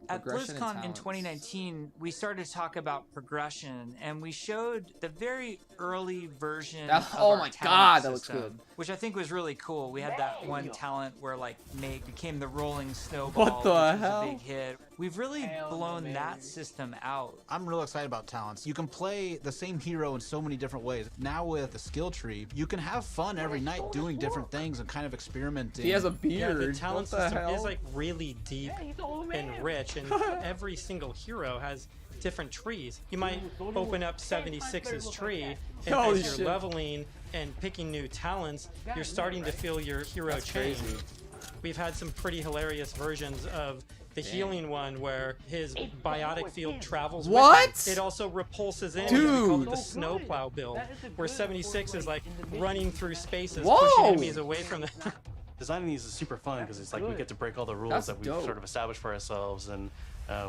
At Progression and BlizzCon in talents. 2019, we started to talk about progression, and we showed the very early version That- of oh our my talent God, that looks system, good. which I think was really cool. We had that one talent where like Meg became the rolling snowball, What the which hell? was a big hit. We've really blown that system out. I'm real excited about talents. You can play the same hero in so many different ways. Now with the skill tree, you can have fun every night doing different things and kind of experimenting. He has a Yeah, beard. the talent what the system hell? is like really deep and rich, and every single hero has different trees. You might open up 76's tree, and Holy as you're shit. leveling and picking new talents, you're starting to feel your hero That's change. crazy. We've had some pretty hilarious versions of the healing one where his biotic field travels What? with him. It also repulses in. Dude. We call it the snowplow build, where 76 is like running through spaces, Whoa. pushing enemies away from the Designing these is super fun because it's like we get to break all the rules That's that we've dope. sort of established for ourselves, and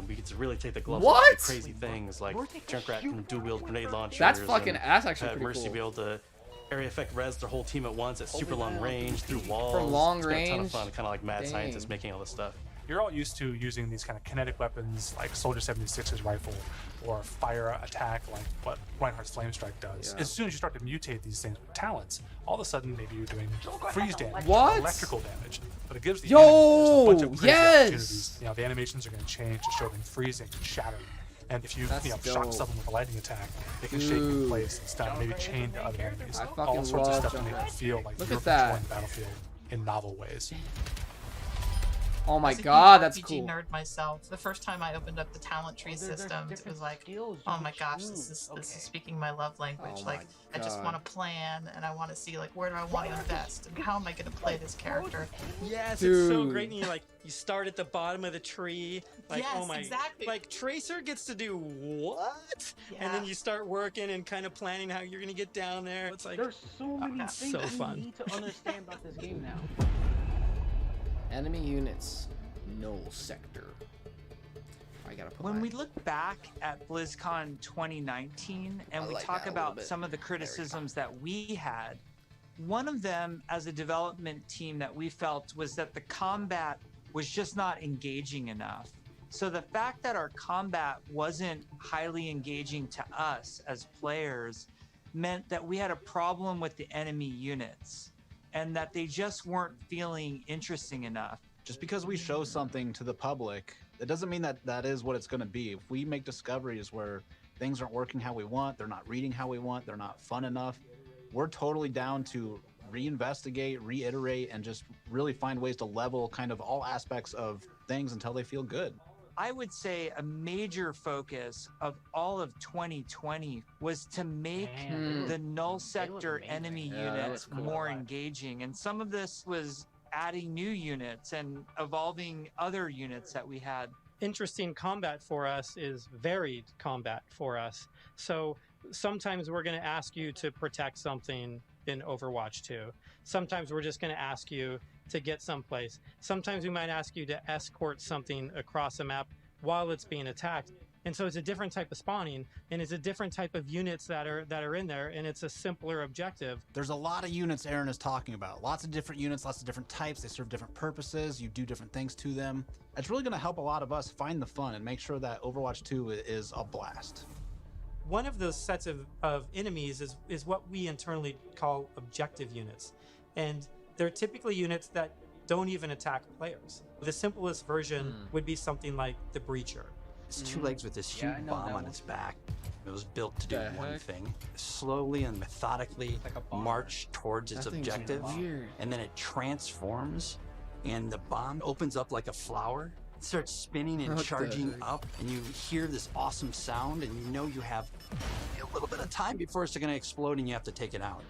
we get to really take the gloves What? off to do crazy things like Junkrat can dual wield grenade launchers. That's fucking and ass, actually have pretty Mercy cool. be able to area effect res their whole team at once at super long range through walls. From long It's been a ton of range? fun, kind of like mad Dang. scientists making all this stuff. You're all used to using these kind of kinetic weapons like Soldier 76's rifle or fire attack like what Reinhardt's Flame Strike does. Yeah. As soon as you start to mutate these things with talents, all of a sudden maybe you're doing freeze damage, What? electrical damage. But it gives the Yo, enemies just a bunch of crazy yes! opportunities. You know, the animations are going to change to show them freezing and shattering. And if you, That's shock dope. someone with a lightning attack, it can shake you in Dude. place and stun, maybe chain to other enemies. I All fucking sorts of love stuff to make Junkrat. you feel like Look you're at that. controlling the battlefield in novel ways. Oh my As a huge god, that's RPG cool. nerd myself, the first time I opened up the talent tree system, it was like, oh my gosh, this is speaking my love language. Oh like, my I just God. want to plan, and I want to see like where do I want to invest, and how am I going to play this character? Yes, it's so Dude. great. And you like you start at the bottom of the tree, like Yes, oh my, exactly. like Tracer gets to do what? Yeah. And then you start working and kind of planning how you're gonna get down there. It's like There's so many that's things so you fun. need to understand about this game now. Enemy units, null sector. I gotta put When my- we look back at BlizzCon 2019 and I we like talk that a little about bit. some of the criticisms that we had, one of them as a development team that we felt was that the combat was just not engaging enough. So the fact that our combat wasn't highly engaging to us as players meant that we had a problem with the enemy units and that they just weren't feeling interesting enough. Just because we show something to the public, it doesn't mean that that is what it's going to be. If we make discoveries where things aren't working how we want, they're not reading how we want, they're not fun enough, we're totally down to reinvestigate, reiterate, and just really find ways to level kind of all aspects of things until they feel good. I would say a major focus of all of 2020 was to make the null sector enemy Yeah, that units was cool. more engaging. And some of this was adding new units and evolving other units that we had. interesting combat for us is varied combat for us. So sometimes we're going to ask you to protect something in Overwatch 2. Sometimes we're just going to ask you to get someplace. Sometimes we might ask you to escort something across a map while it's being attacked. And so it's a different type of spawning, and it's a different type of units that are in there, and it's a simpler objective. There's a lot of units Aaron is talking about. Lots of different units, lots of different types. They serve different purposes. You do different things to them. It's really going to help a lot of us find the fun and make sure that Overwatch 2 is a blast. One of those sets of enemies is what we internally call objective units. And they're typically units that don't even attack players. The simplest version would be something like the Breacher. It's two legs with this huge bomb on its back. It was built to do one thing. Slowly and methodically march towards its objective. And then it transforms and the bomb opens up like a flower. It starts spinning and charging up, and you hear this awesome sound, and you know you have a little bit of time before it's going to explode and you have to take it out.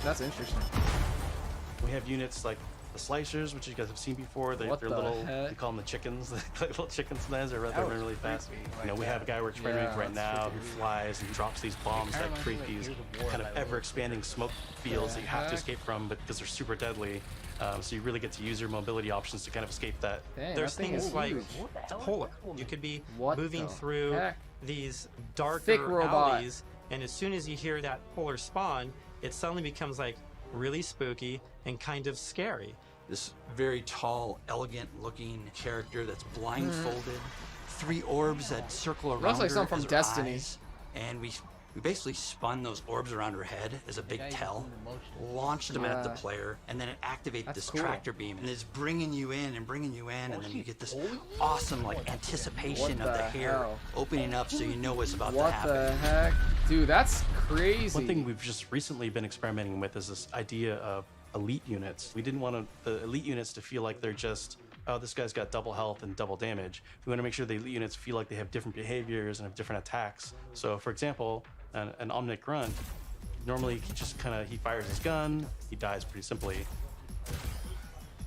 That's interesting. We have units like the slicers, which you guys have seen before. They're little, we call them the chickens. They're little chicken snares. They're running really fast. You know, we have a guy we're training with right now who flies and drops these bombs that create these kind of ever-expanding smoke fields that you have to escape from, but because they're super deadly. So you really get to use your mobility options to kind of escape that. There's things like polar. You could be moving through these darker alleys, and as soon as you hear that polar spawn, it suddenly becomes like really spooky and kind of scary. This very tall, elegant-looking character that's blindfolded, 3 orbs that circle around Looks like her something from as her Destiny. eyes, and we basically spun those orbs around her head as a big tell, launched them at the player, and then it activates this tractor beam, and it's bringing you in, and then you get this awesome like anticipation of the hair opening up, so you know what's about to happen. What the heck? Dude, that's crazy. One thing we've just recently been experimenting with is this idea of elite units. We didn't want the elite units to feel like they're just, oh, this guy's got double health and double damage. We want to make sure the elite units feel like they have different behaviors and have different attacks. So, for example, an Omnic Grunt, normally he fires his gun, he dies pretty simply.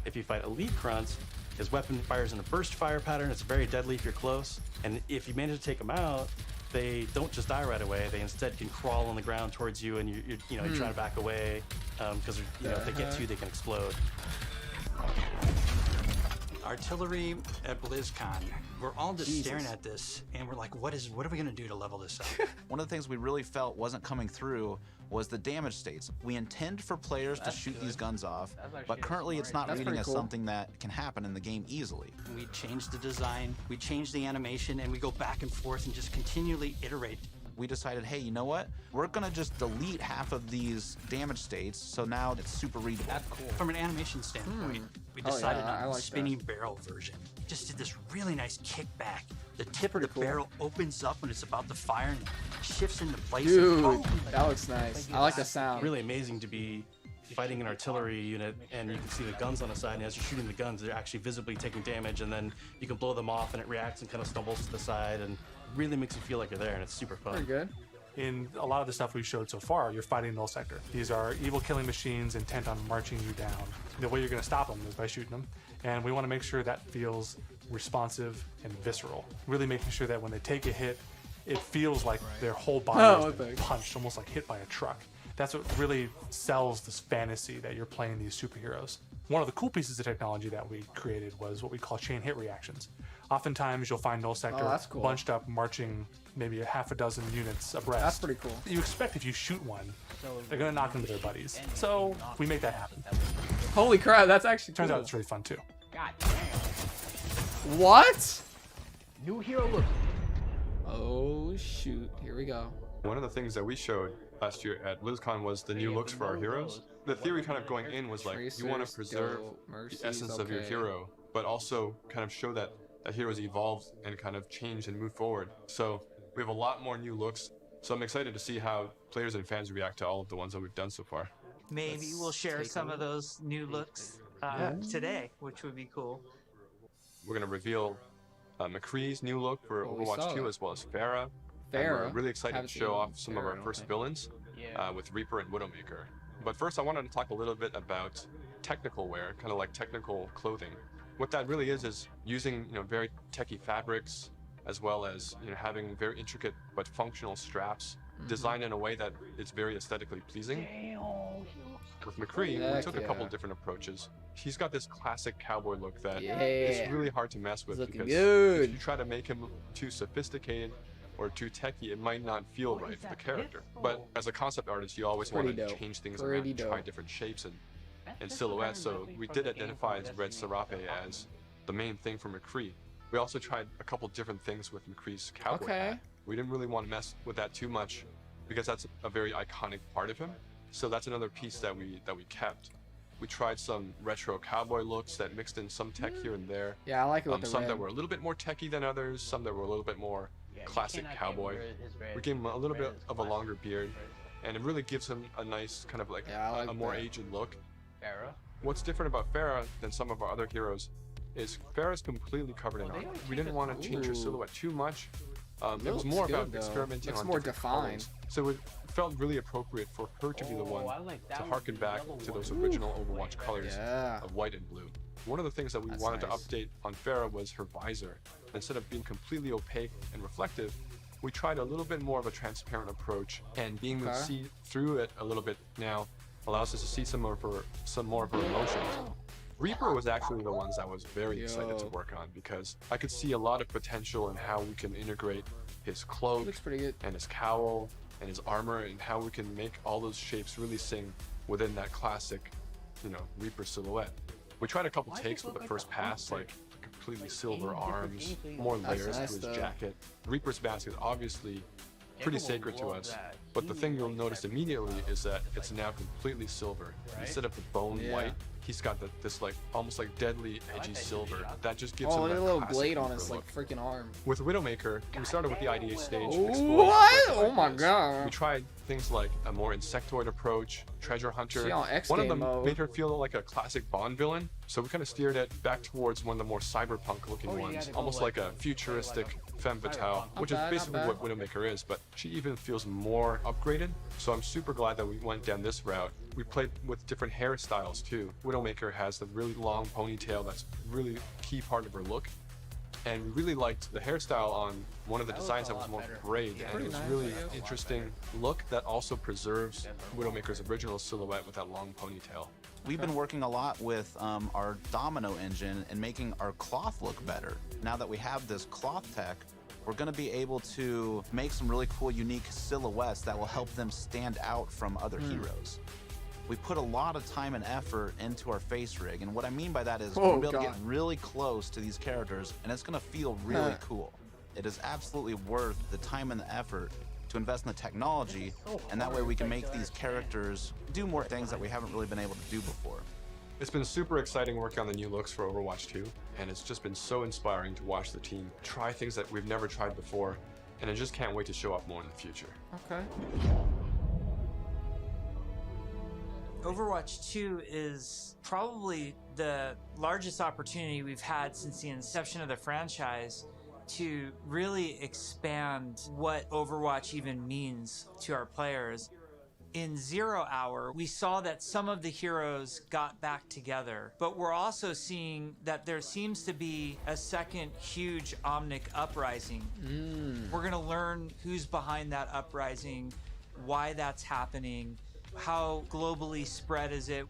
If you fight elite Grunts, his weapon fires in a burst fire pattern. It's very deadly if you're close. And if you manage to take them out, they don't just die right away. They instead can crawl on the ground towards you, and you're trying to back away because if they get to you, they can explode. Artillery at Blizzcon. We're all just staring at this, and we're like, what are we gonna do to level this up? One of the things we really felt wasn't coming through was the damage states. We intend for players to shoot these guns off, but currently it's not reading as something that can happen in the game easily. We changed the design, we changed the animation, and we go back and forth and just continually iterate. We decided, hey, you know what? We're gonna just delete half of these damage states, so now it's super readable. That's cool. From an animation standpoint, we decided on the spinning barrel version. Just did this really nice kickback. The tip of the barrel opens up when it's about to fire and shifts into place. Dude, that looks nice. I like the sound. Really amazing to be fighting an artillery unit, and you can see the guns on the side, and as you're shooting the guns, they're actually visibly taking damage, and then you can blow them off, and it reacts and kind of stumbles to the side, and really makes you feel like you're there, and it's super fun. Pretty good. In a lot of the stuff we've showed so far, you're fighting null sector. These are evil killing machines intent on marching you down. The way you're going to stop them is by shooting them, and we want to make sure that feels responsive and visceral. Really making sure that when they take a hit, it feels like their whole body has been punched, almost like hit by a truck. That's what really sells this fantasy that you're playing these superheroes. One of the cool pieces of technology that we created was what we call chain hit reactions. Oftentimes you'll find null sector bunched up, marching maybe a half a dozen units abreast. That's pretty cool. You expect if you shoot one, they're gonna knock into their buddies. So we make that happen. Holy crap, that's actually Turns cool. out it's really fun too. God damn. What? New hero look. Oh shoot, here we go. One of the things that we showed last year at Blizzcon was the new looks for our heroes. The theory kind of going in was like, you want to preserve the essence of your hero, but also kind of show that heroes evolved and kind of changed and moved forward. So we have a lot more new looks. So I'm excited to see how players and fans react to all of the ones that we've done so far. Maybe we'll share some of those new looks today, which would be cool. We're going to reveal McCree's new look for Overwatch 2 as well as Pharah. And we're really excited to show off some of our first villains with Reaper and Widowmaker. But first I wanted to talk a little bit about technical wear, kind of like technical clothing. What that really is using very techy fabrics, as well as having very intricate but functional straps designed in a way that is very aesthetically pleasing. With McCree, we took a couple different approaches. He's got this classic cowboy look that is really hard to mess with because if you try to make him too sophisticated or too techy, it might not feel right for the character. But as a concept artist, you always want to change things around, try different shapes and silhouettes. So we did identify as Red Serape as the main thing for McCree. We also tried a couple different things with McCree's cowboy hat. We didn't really want to mess with that too much because that's a very iconic part of him. So that's another piece that we kept. We tried some retro cowboy looks that mixed in some tech here and there. Yeah, I like it with the some red. that were a little bit more techy than others, some that were a little bit more classic cowboy. We gave him a little bit of a longer beard, and it really gives him a nice kind of like a more aged look. What's different about Farah than some of our other heroes is Farah's completely covered in armor. We didn't want to change her silhouette too much. It was more about experimenting on different colors. So it felt really appropriate for her to be the one to harken back to those original Overwatch colors of white and blue. One of the things that we wanted to update on Farah was her visor. Instead of being completely opaque and reflective, we tried a little bit more of a transparent approach, and being able to see through it a little bit now allows us to see some more of her emotions. Reaper was actually the ones I was very excited to work on because I could see a lot of potential in how we can integrate his cloak and his cowl and his armor and how we can make all those shapes really sing within that classic, Reaper silhouette. We tried a couple takes with the first pass, like completely silver arms, more layers to his jacket. Reaper's mask is obviously pretty sacred to us, but the thing you'll notice immediately is that it's now completely silver. Instead of the bone white, he's got this like almost like deadly edgy silver that just gives him a that little classic blade on Reaper his look. like freaking arm. With Widowmaker, we started with the IDA stage. What? Oh my god. We tried things like a more insectoid approach, treasure hunter. X one of them mode. made her feel like a classic Bond villain, so we kind of steered it back towards one of the more cyberpunk looking ones, almost like a futuristic femme fatale, which is basically what Widowmaker is, but she even feels more upgraded. So I'm super glad that we went down this route. We played with different hairstyles too. Widowmaker has the really long ponytail that's really key part of her look. And we really liked the hairstyle on one of the designs that was more braid, and it was really interesting look that also preserves Widowmaker's original silhouette with that long ponytail. We've been working a lot with our domino engine and making our cloth look better. Now that we have this cloth tech, we're going to be able to make some really cool, unique silhouettes that will help them stand out from other heroes. We put a lot of time and effort into our face rig, and what I mean by that is we'll be able to get really close to these characters, and it's going to feel really cool. It is absolutely worth the time and the effort to invest in the technology, and that way we can make these characters do more things that we haven't really been able to do before. It's been super exciting working on the new looks for Overwatch 2, and it's just been so inspiring to watch the team try things that we've never tried before, and I just can't wait to show off more in the future. Okay. Overwatch 2 is probably the largest opportunity we've had since the inception of the franchise to really expand what Overwatch even means to our players. In 0 Hour, we saw that some of the heroes got back together, but we're also seeing that there seems to be a second huge Omnic uprising. We're going to learn who's behind that uprising, why that's happening, how globally spread is it.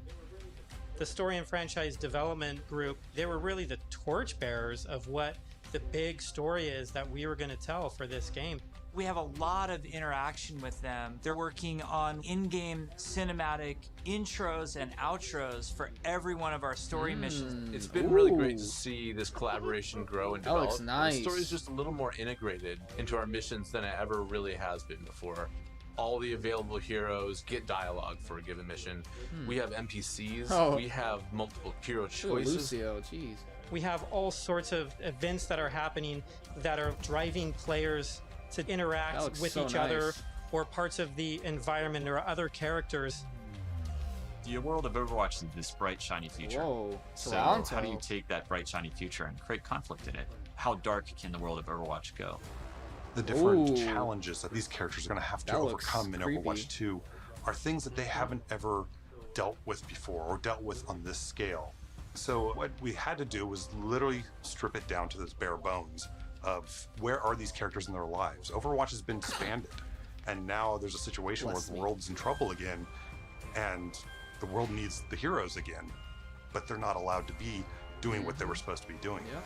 The story and franchise development group, they were really the torchbearers of what the big story is that we were going to tell for this game. We have a lot of interaction with them. They're working on in-game cinematic intros and outros for every one of our story missions. It's been really great to see this collaboration grow and develop. That looks nice. The story's just a little more integrated into our missions than it ever really has been before. All the available heroes get dialogue for a given mission. We have NPCs. We have multiple hero choices. Lucio, jeez. We have all sorts of events that are happening that are driving players to interact with each other or parts of the environment or other characters. The world of Overwatch is this bright, shiny future. Whoa, so Toronto. How do you take that bright, shiny future and create conflict in it? How dark can the world of Overwatch go? The different challenges that these characters are going to have to overcome in creepy. Overwatch 2 are things that they haven't ever dealt with before or dealt with on this scale. So what we had to do was literally strip it down to this bare bones of where are these characters in their lives. Overwatch has been disbanded, and now there's a situation where the world's in trouble again, and The world needs the heroes again, but they're not allowed to be doing what they were supposed to be doing. Yep.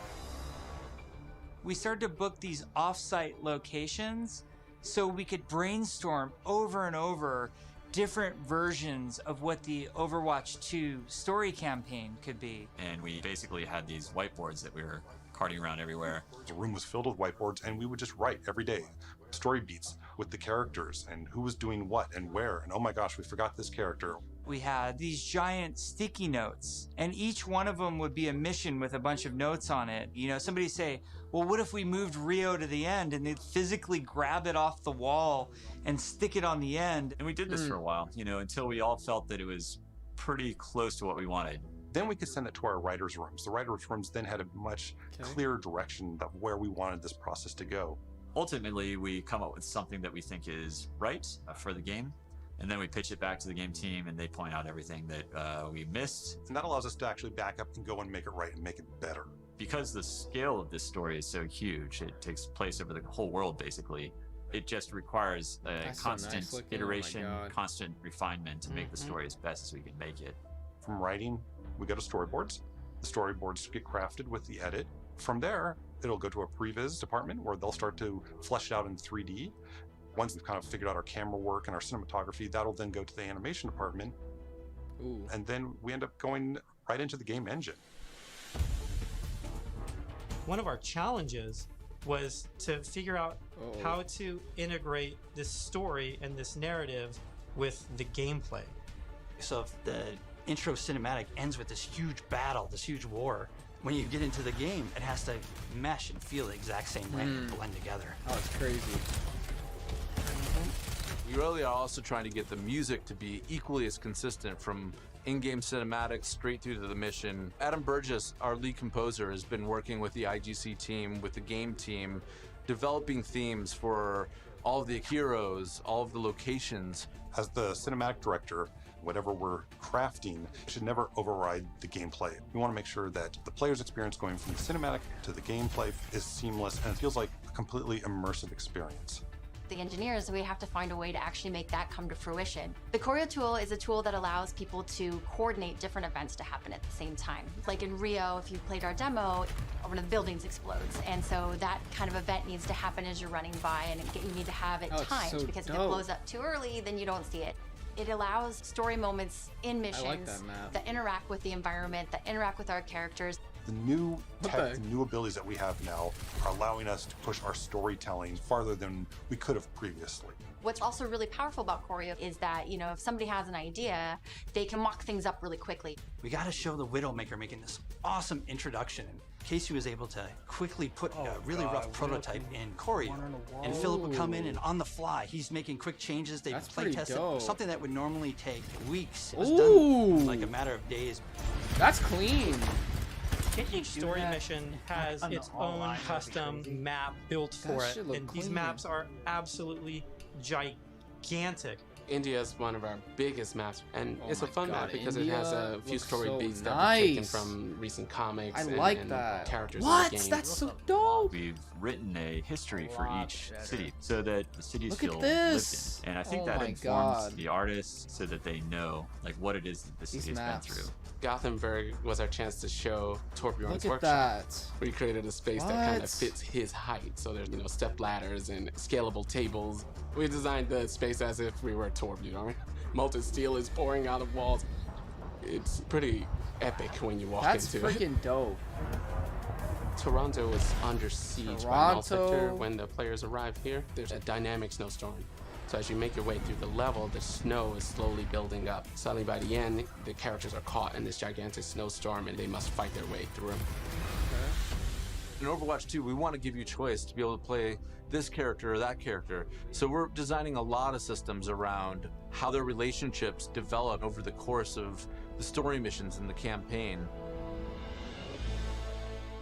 We started to book these off-site locations so we could brainstorm over and over different versions of what the Overwatch 2 story campaign could be. And we basically had these whiteboards that we were carting around everywhere. The room was filled with whiteboards, and we would just write every day story beats with the characters and who was doing what and where. And oh my gosh, we forgot this character. We had these giant sticky notes, and each one of them would be a mission with a bunch of notes on it. You know, somebody say, well, what if we moved Rio to the end, and they'd physically grab it off the wall and stick it on the end. And we did this for a while, you know, until we all felt that it was pretty close to what we wanted. Then we could send it to our writers' rooms. The writers' rooms then had a much clearer direction of where we wanted this process to go. Ultimately, we come up with something that we think is right for the game, and then we pitch it back to the game team, and they point out everything that we missed. And that allows us to actually back up and go and make it right and make it better. Because the scale of this story is so huge, it takes place over the whole world, basically. It just requires a constant iteration, constant refinement to make the story as best as we can make it. From writing, we go to storyboards. The storyboards get crafted with the edit. From there, it'll go to a previs department where they'll start to flesh it out in 3D. Once we've kind of figured out our camera work and our cinematography, that'll then go to the animation department. Ooh. And then we end up going right into the game engine. One of our challenges was to figure out how to integrate this story and this narrative with the gameplay. So if the intro cinematic ends with this huge battle, this huge war, when you get into the game, it has to mesh and feel the exact same way and blend together. Oh, it's crazy. We really are also trying to get the music to be equally as consistent from in-game cinematics straight through to the mission. Adam Burgess, our lead composer, has been working with the IGC team, with the game team, developing themes for all of the heroes, all of the locations. As the cinematic director, whatever we're crafting should never override the gameplay. We want to make sure that the player's experience going from the cinematic to the gameplay is seamless and it feels like a completely immersive experience. The engineers, we have to find a way to actually make that come to fruition. The choreo tool is a tool that allows people to coordinate different events to happen at the same time. Like in Rio, if you played our demo, one of the buildings explodes. And so that kind of event needs to happen as you're running by, and you need to have it timed, because if it blows up too early, then you don't see it. It allows story moments in missions that interact with the environment, that interact with our characters. The new tech, the new abilities that we have now are allowing us to push our storytelling farther than we could have previously. What's also really powerful about choreo is that, you know, if somebody has an idea, they can mock things up really quickly. We got to show the Widowmaker making this awesome introduction. Casey was able to quickly put a really rough prototype in choreo, and Philip would come in and on the fly, he's making quick changes. They play test it. Something that would normally take weeks. It was done in like a matter of days. That's clean. Each story mission has its own custom map built for it, and these maps are absolutely gigantic. India is one of our biggest maps, and it's a fun map because it has a few story beats that nice. were taken from recent comics and characters in the game. That's so dope! We've written a history for each city so that the cities Look feel at lived this. in. And I think that informs the artists so that they know like what it is that the city has been through. Gothenburg was our chance to show Torbjorn's Look at workshop. that. We created a space that kind of fits his height. So there's, step ladders and scalable tables. We designed the space as if we were Torbjorn. Molten steel is pouring out of walls. It's pretty epic when you walk into it. That's freaking dope. Toronto was under siege by Null Sector. When the players arrive here, there's a dynamic snowstorm. So as you make your way through the level, the snow is slowly building up. Suddenly by the end, the characters are caught in this gigantic snowstorm and they must fight their way through. In Overwatch 2, we want to give you choice to be able to play this character or that character. So we're designing a lot of systems around how their relationships develop over the course of the story missions in the campaign.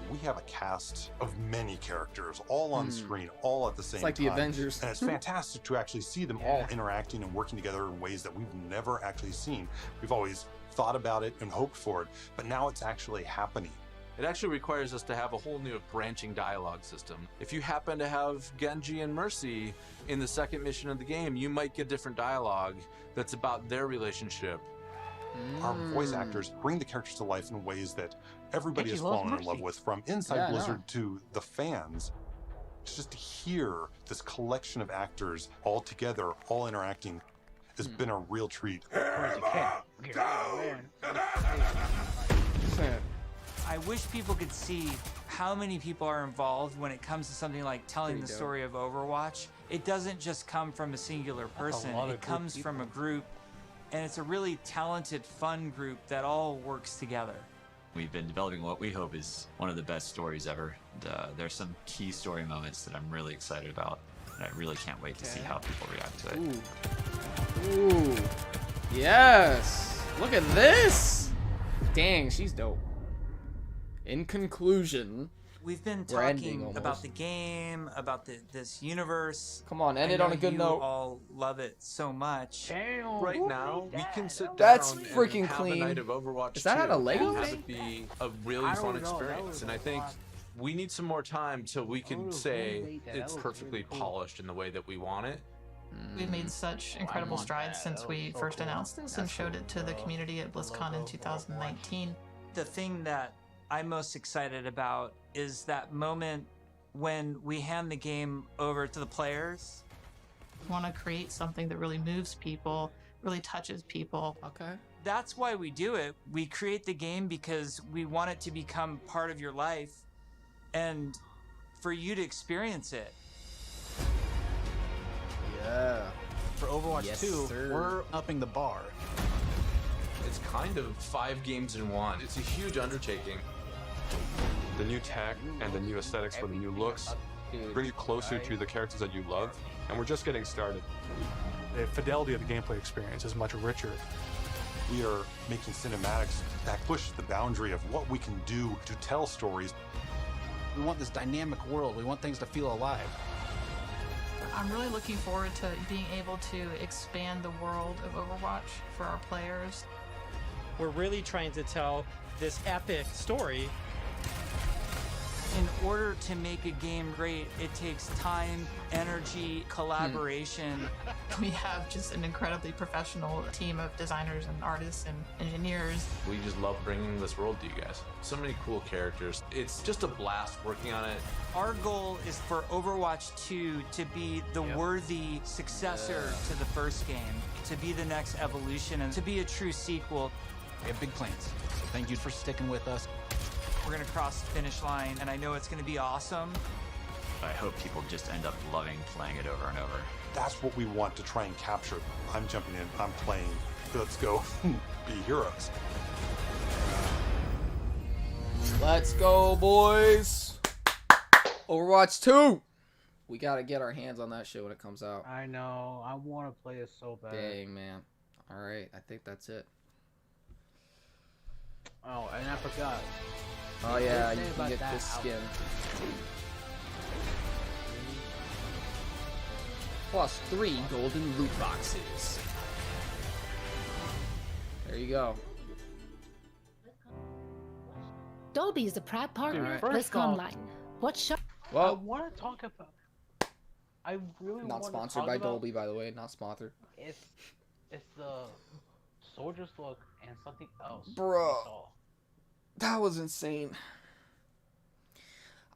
We have a cast of many characters all on screen, all at the same time. It's like the Avengers. And it's fantastic to actually see them all interacting and working together in ways that we've never actually seen. We've always thought about it and hoped for it, but now it's actually happening. It actually requires us to have a whole new branching dialogue system. If you happen to have Genji and Mercy in the second mission of the game, you might get different dialogue that's about their relationship. Our voice actors bring the characters to life in ways that everybody has fallen in love with, from inside Blizzard to the fans. Just to hear this collection of actors all together, all interacting, has been a real treat. I wish people could see how many people are involved when it comes to something like telling the story of Overwatch. It doesn't just come from a singular person. It comes from a group, and it's a really talented, fun group that all works together. We've been developing what we hope is one of the best stories ever. There's some key story moments that I'm really excited about, and I really can't wait to see how people react to it. Ooh. Yes! Look at this! Dang, she's dope. In conclusion, we've been talking about the game, about this universe. Come on, end it on a good note. You all love it so much. Right now, we can sit down That's and freaking have clean. a night of Overwatch Is that out of 2 Lego? and have it be a really fun experience. And I think we need some more time till we can say it's perfectly polished in the way that we want it. We've made such incredible strides since we first announced this and showed it to the community at Blizzcon in 2019. The thing that I'm most excited about is that moment when we hand the game over to the players. We want to create something that really moves people, really touches people. Okay. That's why we do it. We create the game because we want it to become part of your life and for you to experience it. Yeah. For Overwatch 2, we're upping the bar. It's kind of 5 games in one. It's a huge undertaking. The new tech and the new aesthetics for the new looks bring you closer to the characters that you love, and we're just getting started. The fidelity of the gameplay experience is much richer. We are making cinematics that push the boundary of what we can do to tell stories. We want this dynamic world. We want things to feel alive. I'm really looking forward to being able to expand the world of Overwatch for our players. We're really trying to tell this epic story. In order to make a game great, it takes time, energy, collaboration. We have just an incredibly professional team of designers and artists and engineers. We just love bringing this world to you guys. So many cool characters. It's just a blast working on it. Our goal is for Overwatch 2 to be the worthy successor to the first game, to be the next evolution, and to be a true sequel. We have big plans, so thank you for sticking with us. We're gonna cross the finish line, and I know it's gonna be awesome. I hope people just end up loving playing it over and over. That's what we want to try and capture. I'm jumping in, I'm playing, let's go be heroes. Let's go, boys! Overwatch 2! We gotta get our hands on that shit when it comes out. I know, I wanna play it so bad. Dang, man. Alright, I think that's it. Oh, and I forgot. Oh yeah, you can get this skin. Plus 3 golden loot boxes. There you go. Dolby is a proud partner of First BlizzCon off, Online. What show? I Well, want to talk about. I really not want to sponsored talk by about Dolby, by the way. Not sponsored. It's the soldier's look and something else. Bro, that was insane.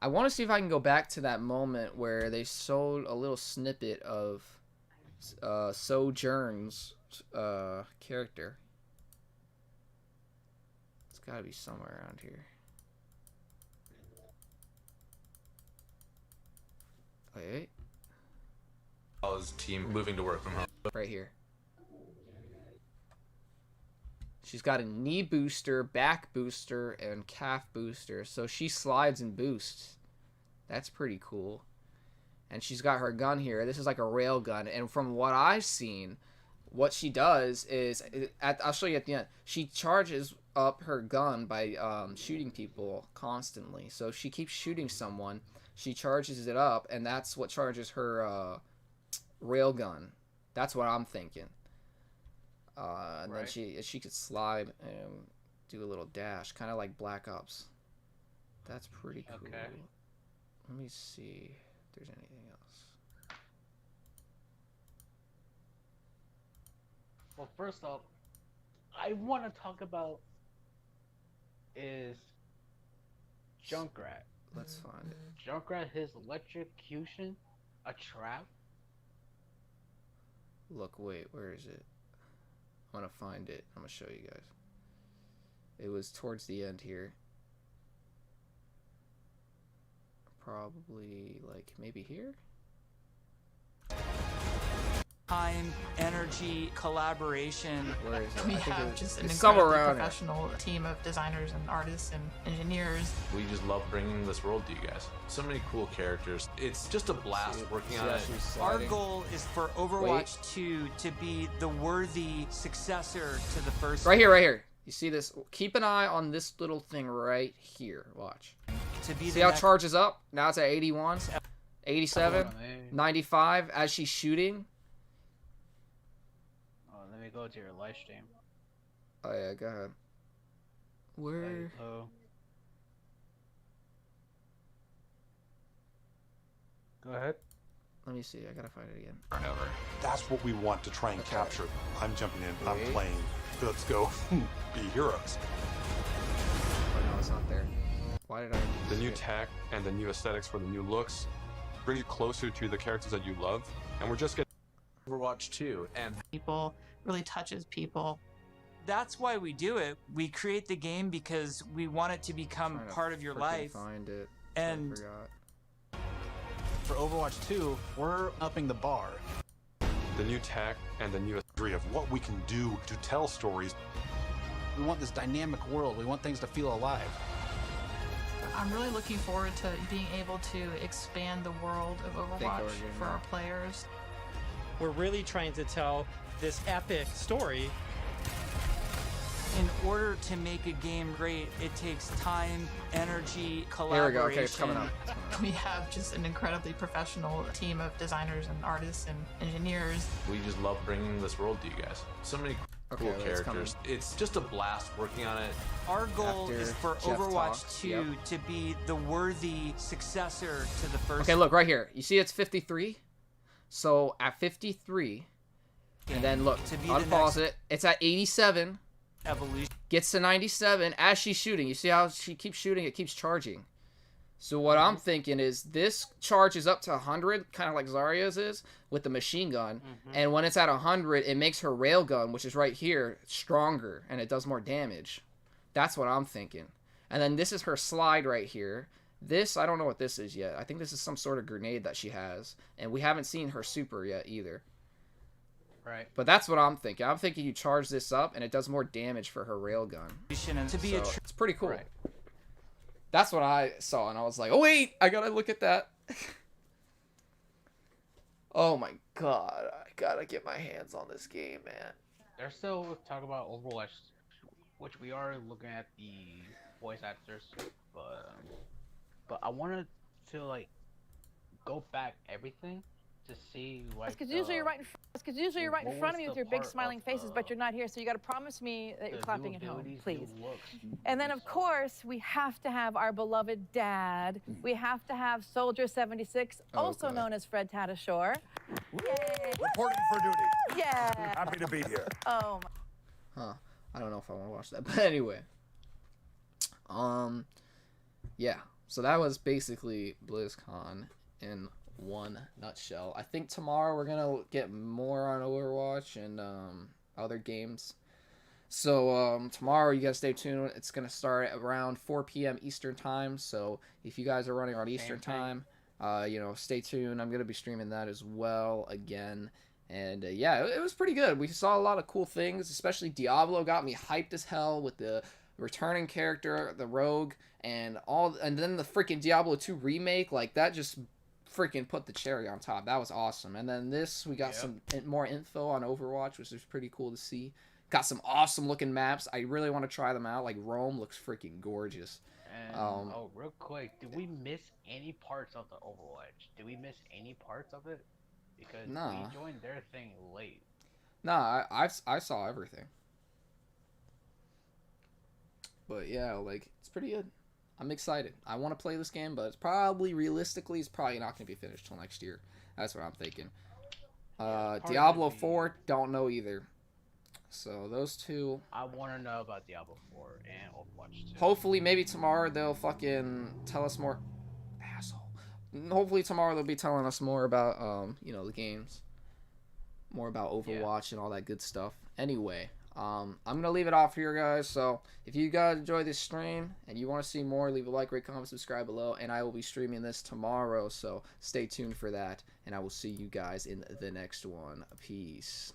I want to see if I can go back to that moment where they showed a little snippet of Sojourn's character. It's got to be somewhere around here. Wait. His team moving to work from home. Right here. She's got a knee booster, back booster, and calf booster. So she slides and boosts. That's pretty cool. And she's got her gun here. This is like a rail gun. And from what I've seen, what she does is, I'll show you at the end. She charges up her gun by shooting people constantly. So if she keeps shooting someone, she charges it up, and that's what charges her rail gun. That's what I'm thinking. And then she could slide and do a little dash, kind of like Black Ops. That's pretty cool. Okay. Let me see if there's anything else. Well, first off, I want to talk about is Junkrat. Let's find it. Junkrat, his electrocution, a trap. Look, wait, where is it? I'm gonna find it. I'm gonna show you guys. It was towards the end here. Probably like maybe here. Time, energy, collaboration. Where is it? We have just an somewhere incredibly around professional team of designers and artists and engineers. We just love bringing this world to you guys. So many cool characters. It's just a blast working on it. Our goal is for Overwatch 2 to be the worthy successor to the first. Right here, right here. You see this? Keep an eye on this little thing right here. Watch. To be see how it charges up? Now it's at 81, 87, 95 as she's shooting. Let me go to your live stream. Oh yeah, go ahead. Where? Go ahead. Let me see. I gotta find it again. Turn over. That's what we want to try and capture. I'm jumping in. I'm playing. Let's go. Be heroes. Oh no, it's not there. Why did I? The new tech and the new aesthetics for the new looks bring you closer to the characters that you love, and we're just getting Overwatch 2 and people really touches people. That's why we do it. We create the game because we want it to become part of your life. Find it. And I forgot. For Overwatch 2, we're upping the bar. the new tech and the new history of what we can do to tell stories. We want this dynamic world. We want things to feel alive. I'm really looking forward to being able to expand the world of Overwatch for our players. We're really trying to tell this epic story. In order to make a game great, it takes time, energy, collaboration. Here we go. Okay, it's coming up. We have just an incredibly professional team of designers and artists and engineers. We just love bringing this world to you guys. So many cool characters. It's just a blast working on it. Our goal is for Overwatch 2 to be the worthy successor to the first. Okay, look right here. You see it's 53? So at 53, and then look, unpause it. It's at 87. Evolution gets to 97 as she's shooting. You see how she keeps shooting? It keeps charging. So what I'm thinking is this charges up to 100, kind of like Zarya's is, with the machine gun. And when it's at 100, it makes her railgun, which is right here, stronger, and it does more damage. That's what I'm thinking. And then this is her slide right here. This, I don't know what this is yet. I think this is some sort of grenade that she has. And we haven't seen her super yet either. Right. But that's what I'm thinking. I'm thinking you charge this up, and it does more damage for her railgun. To be so it's pretty cool. Right. That's what I saw, and I was like, oh, wait, I gotta look at that. Oh, my God. I gotta get my hands on this game, man. They're still talking about Overwatch, which we are looking at the voice actors, but I wanted to, like, go back everything to see, like, that's because usually you're right in front of me with your big smiling faces, but you're not here, so you got to promise me that you're clapping at home, please. And then, of course, we have to have our beloved dad. We have to have Soldier 76, also known as Fred Tatasciore. Yay. Reporting for duty. Yeah. Happy to be here. Oh my. Huh. I don't know if I want to watch that, but anyway. Yeah. So that was basically BlizzCon in one nutshell. I think tomorrow we're gonna get more on Overwatch and other games. So tomorrow you guys stay tuned. It's gonna start at around 4 p.m. Eastern time. So if you guys are running on Eastern time, stay tuned. I'm gonna be streaming that as well again. And yeah, it was pretty good. We saw a lot of cool things, especially Diablo got me hyped as hell with the returning character, the Rogue, and then the freaking Diablo 2 remake. Like that just freaking put the cherry on top. That was awesome. And then we got some more info on Overwatch, which is pretty cool to see. Got some awesome looking maps. I really want to try them out. Like Rome looks freaking gorgeous. And, real quick, did we miss any parts of the Overwatch? Did we miss any parts of it? Because we joined their thing late. Nah, I saw everything. But yeah, like it's pretty good. I'm excited. I want to play this game, but it's probably not going to be finished till next year. That's what I'm thinking. Diablo 4, don't know either. So those two. I want to know about Diablo 4 and Overwatch 2. Hopefully, maybe tomorrow they'll fucking tell us more. Asshole. Hopefully tomorrow they'll be telling us more about you know, the games, more about Overwatch and all that good stuff. Anyway, I'm gonna leave it off here, guys. So if you guys enjoy this stream and you want to see more, leave a like, rate, comment, subscribe below, and I will be streaming this tomorrow. So stay tuned for that, and I will see you guys in the next one. Peace.